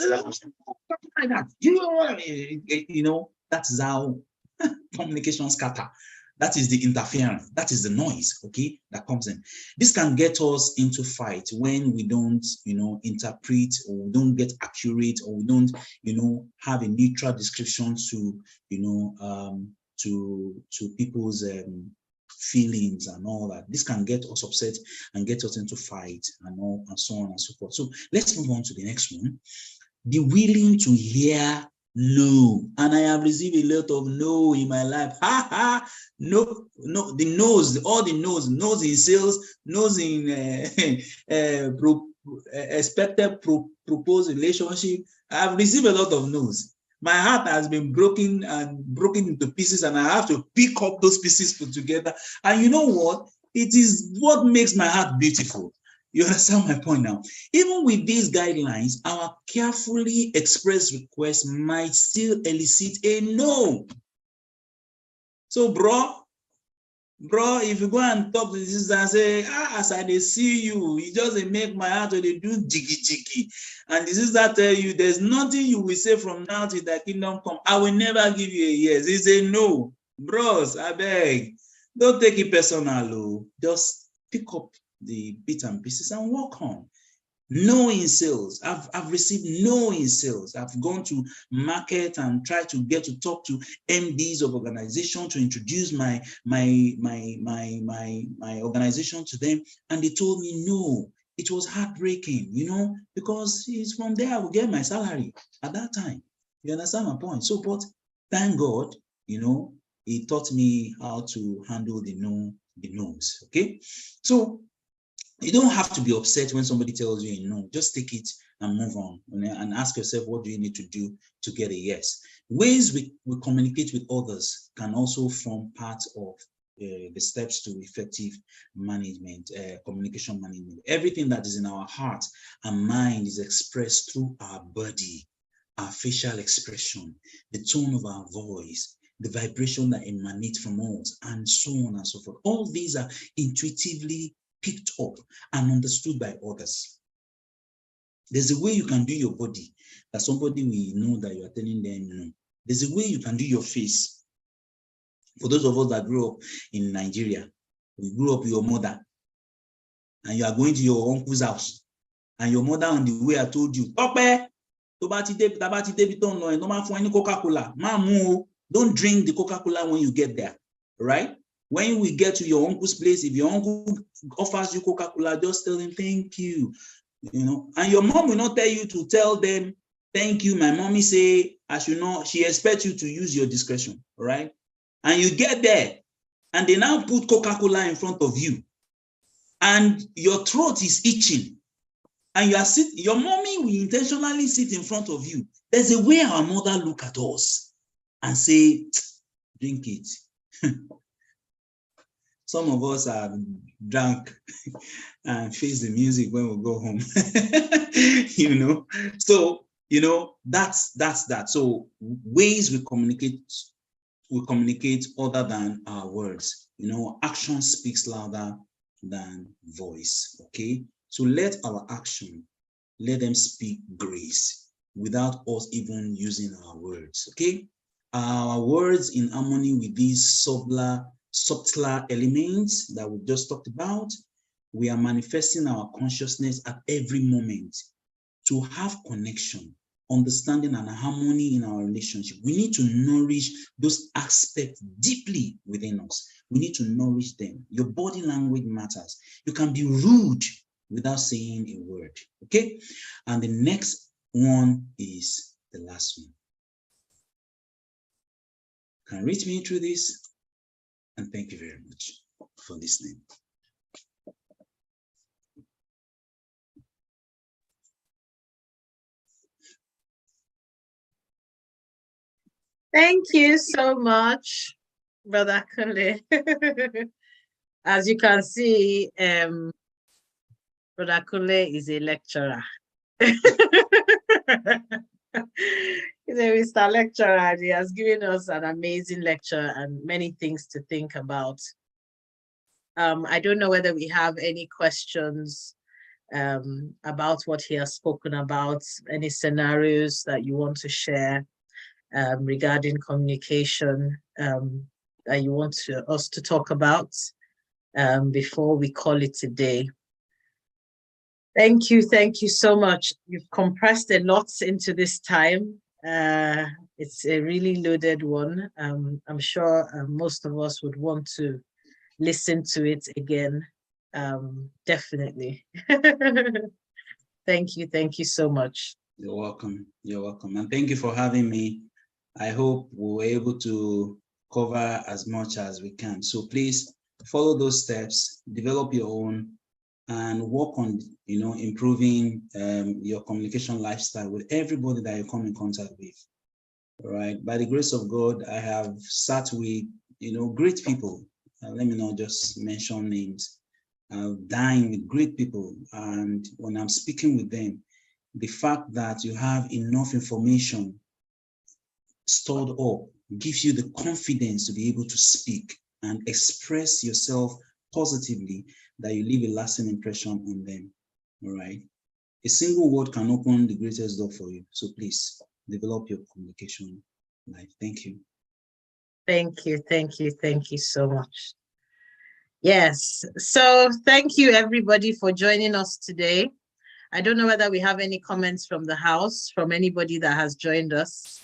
that. You know, that's how communication scatter. That is the interference. That is the noise, okay, that comes in. This can get us into fight when we don't, interpret, or we don't get accurate, or we don't, have a neutral description to, to people's feelings and all that. This can get us upset and get us into fight and all, and so on and so forth. So let's move on to the next one. Be willing to hear no. And I have received a lot of no in my life. No, the no's, all the no's in sales, no's in expected proposed relationship. I have received a lot of no's. My heart has been broken into pieces, and I have to pick up those pieces put together. And you know what? It is what makes my heart beautiful. You understand my point now? Even with these guidelines, our carefully expressed request might still elicit a no. So, bro, if you go and talk to the sister and say, as I see you, it just make my heart they do jiggy. And the sister tell you, there's nothing you will say from now till the kingdom come. I will never give you a yes. It's a no. Bros, I beg. Don't take it personal. Just pick up the bits and pieces and work on. No in sales. I've received no in sales. I've gone to market and tried to get to talk to MDs of organization to introduce my organization to them, and they told me no. It was heartbreaking, because it's from there I will get my salary at that time. You understand my point? So, but thank God, he taught me how to handle the no's. Okay, so you don't have to be upset when somebody tells you no. Just take it and move on, and ask yourself, what do you need to do to get a yes? Ways we communicate with others can also form part of the steps to effective management, communication management. Everything that is in our heart and mind is expressed through our body, our facial expression, the tone of our voice, the vibration that emanates from us, and so on and so forth. All these are intuitively picked up and understood by others. There's a way you can do your body that somebody will know that you are telling them no. There's a way you can do your face. For those of us that grew up in Nigeria, we grew up with your mother, and you are going to your uncle's house, and your mother on the way I told you, Coca-Cola. Don't drink the Coca-Cola when you get there, right? When we get to your uncle's place, if your uncle offers you Coca-Cola, just tell him thank you, and your mom will not tell you to tell them thank you. My mommy say, as you know, she expects you to use your discretion, right? And you get there, and they now put Coca-Cola in front of you, and your throat is itching, and your mommy will intentionally sit in front of you. There's a way our mother look at us and say, drink it. Some of us are drunk and face the music when we go home. So, that's that. So ways we communicate other than our words. Action speaks louder than voice. Okay. So let our action, let them speak grace without us even using our words. Okay. Our words in harmony with these subtler elements that we just talked about, we are manifesting our consciousness at every moment. To have connection, understanding, and harmony in our relationship, we need to nourish those aspects deeply within us. We need to nourish them. Your body language matters. You can be rude without saying a word. Okay? And the next one is the last one. You can reach me through this. And thank you very much for listening. Thank you so much, Brother Kunle. As you can see, Brother Kunle is a lecturer. He's a Mr. Lecturer, and he has given us an amazing lecture and many things to think about. I don't know whether we have any questions about what he has spoken about, any scenarios that you want to share regarding communication that you want us to talk about before we call it a day. Thank you so much. You've compressed a lot into this time. It's a really loaded one. I'm sure most of us would want to listen to it again. Definitely. Thank you so much. You're welcome. And thank you for having me. I hope we were able to cover as much as we can. So please follow those steps, develop your own, and work on improving your communication lifestyle with everybody that you come in contact with. All right. By the grace of God, I have sat with great people. Let me not just mention names. I've dined with great people, and when I'm speaking with them, the fact that you have enough information stored up gives you the confidence to be able to speak and express yourself positively, that you leave a lasting impression on them. All right. A single word can open the greatest door for you. So please develop your communication life. Thank you. Thank you so much. Yes. So thank you everybody for joining us today. I don't know whether we have any comments from the house, from anybody that has joined us.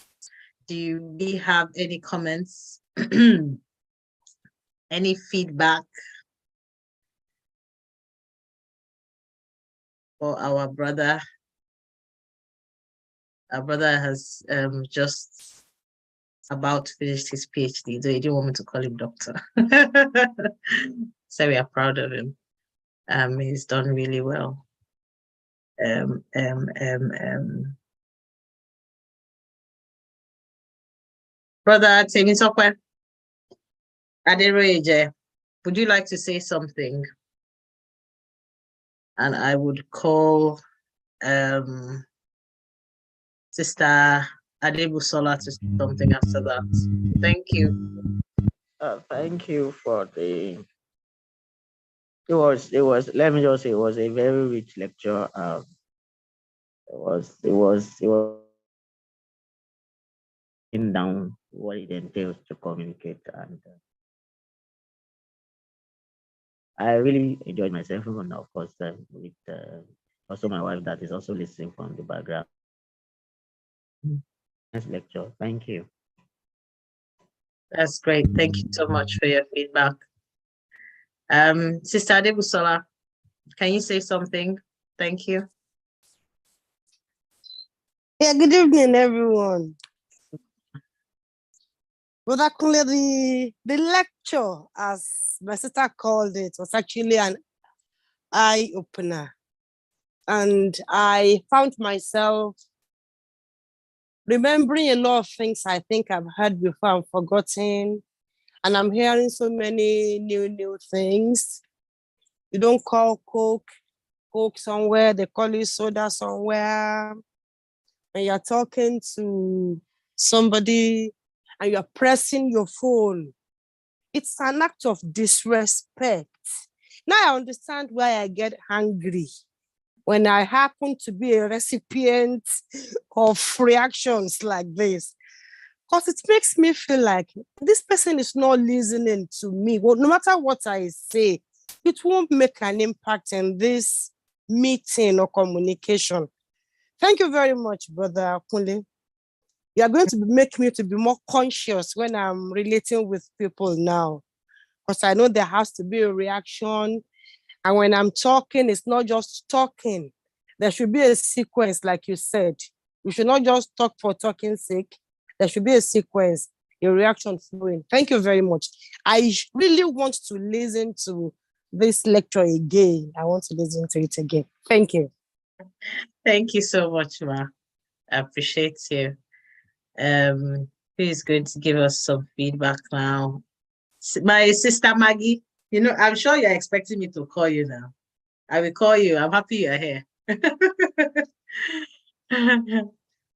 Do we have any comments? Any feedback for our brother? Our brother has just about finished his PhD, though he didn't want me to call him doctor. So we are proud of him. He's done really well. Brother Temisokwe Aderoyeje, would you like to say something? And I would call Sister Adebusola to say something after that. Thank you. Thank you for the. It was. Let me just say, it was a very rich lecture. It was down what it entails to communicate, and I really enjoyed myself, and of course, with also my wife that is also listening from the background. Nice lecture. Thank you. That's great. Thank you so much for your feedback. Sister Adebusola, can you say something? Thank you. Yeah, good evening, everyone. Brother Kunle, the lecture, as my sister called it, was actually an eye-opener. And I found myself remembering a lot of things I think I've heard before and forgotten. And I'm hearing so many new things. You don't call Coke somewhere, they call it soda somewhere. And you're talking to somebody and you're pressing your phone. It's an act of disrespect. Now I understand why I get angry when I happen to be a recipient of reactions like this. Because it makes me feel like this person is not listening to me. Well, no matter what I say, it won't make an impact in this meeting or communication. Thank you very much, Brother Kunle. You are going to make me to be more conscious when I'm relating with people now. Because I know there has to be a reaction. And when I'm talking, it's not just talking. There should be a sequence, like you said. We should not just talk for talking's sake. There should be a sequence, a reaction flowing. Thank you very much. I really want to listen to this lecture again. I want to listen to it again. Thank you. Thank you so much, Ma. I appreciate you. Who is going to give us some feedback now? My sister Maggie, you know, I'm sure you're expecting me to call you now. I will call you. I'm happy you're here.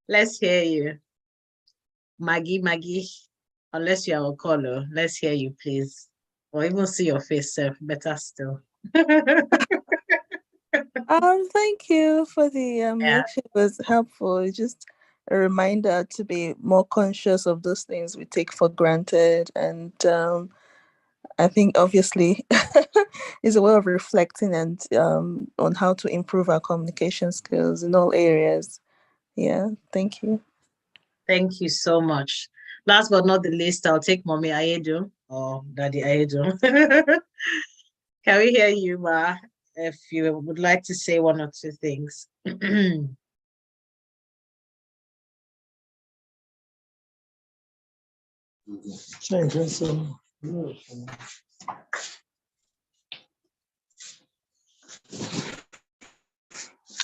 Let's hear you. Maggie, unless you are on call, let's hear you, please. Or even see your face, better still. Thank you for the lecture. It was helpful. It's just a reminder to be more conscious of those things we take for granted. And I think obviously it's a way of reflecting and on how to improve our communication skills in all areas. Yeah, thank you. Thank you so much. Last but not the least, I'll take Mommy Ayedu or Daddy Ayedu. Can we hear you, Ma? If you would like to say one or two things.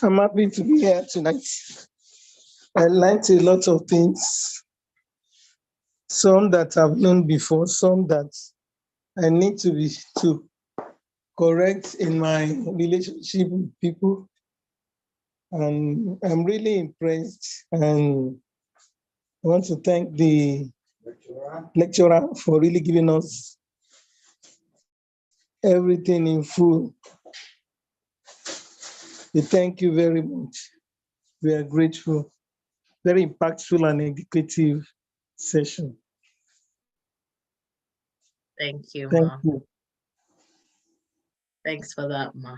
I'm happy to be here tonight. I learned a lot of things, some that I've known before, some that I need to correct in my relationship with people. And I'm really impressed, and I want to thank the lecturer for really giving us everything in full. We thank you very much. We are grateful. Very impactful and educative session. Thank you, Thank Ma. you. Thanks for that, Ma.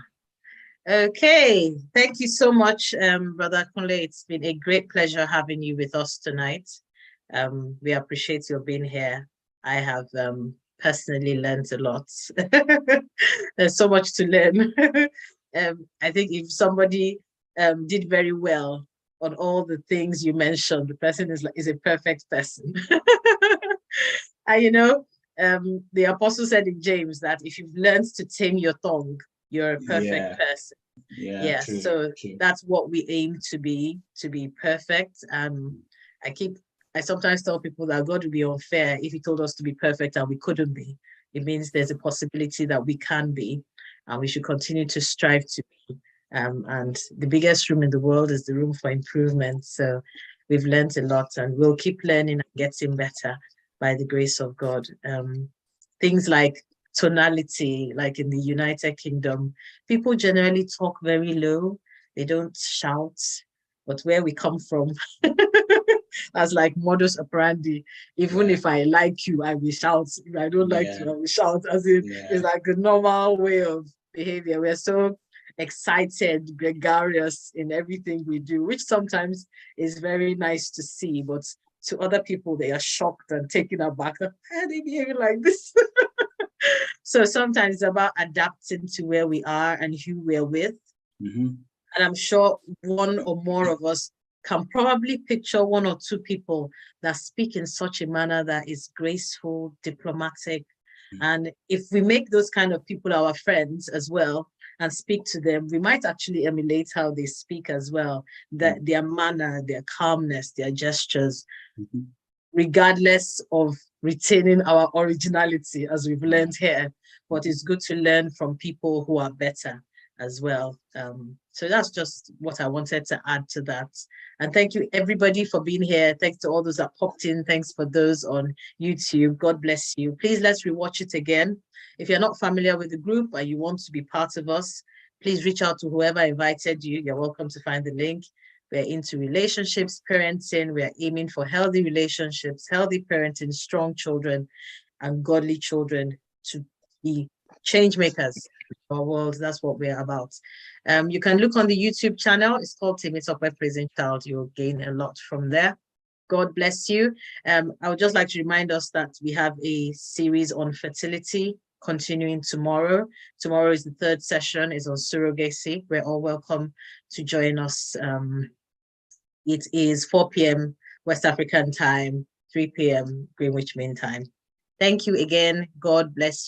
Okay, thank you so much, Brother Kunle. It's been a great pleasure having you with us tonight. We appreciate your being here. I have personally learned a lot. There's so much to learn. I think if somebody did very well on all the things you mentioned, the person is a perfect person. And the apostle said in James that if you've learned to tame your tongue, you're a perfect person. Yeah, true, So true. that's what we aim to be perfect. I sometimes tell people that God would be unfair if he told us to be perfect and we couldn't be. It means there's a possibility that we can be, and we should continue to strive to be. And the biggest room in the world is the room for improvement. So we've learned a lot, and we'll keep learning and getting better by the grace of God. Things like tonality, like in the United Kingdom, people generally talk very low. They don't shout. But where we come from, that's like modus operandi. Even if I like you, I will shout. If I don't like you, I will shout. As in, it's like a normal way of behavior. We're so excited, gregarious in everything we do, which sometimes is very nice to see. But to other people, they are shocked and taken aback. Why are they behaving like this? So sometimes it's about adapting to where we are and who we're with. Mm-hmm. And I'm sure one or more of us can probably picture one or two people that speak in such a manner that is graceful, diplomatic. And if we make those kind of people our friends as well and speak to them, we might actually emulate how they speak as well, that their manner, their calmness, their gestures, regardless of retaining our originality, as we've learned here. But it's good to learn from people who are better as well. So that's just what I wanted to add to that. And thank you everybody for being here. Thanks to all those that popped in. Thanks for those on YouTube. God bless you. Please let's rewatch it again. If you're not familiar with the group and you want to be part of us, please reach out to whoever invited you. You're welcome to find the link. We're into relationships, parenting. We're aiming for healthy relationships, healthy parenting, strong children, and godly children to be change makers in our world. That's what we're about. You can look on the YouTube channel. It's called Team It Up by Praising Child. You'll gain a lot from there. God bless you. I would just like to remind us that we have a series on fertility continuing tomorrow. Tomorrow is the third session, is on surrogacy. We're all welcome to join us. It is 4 p.m. West African time, 3 p.m. Greenwich Mean Time. Thank you again. God bless you.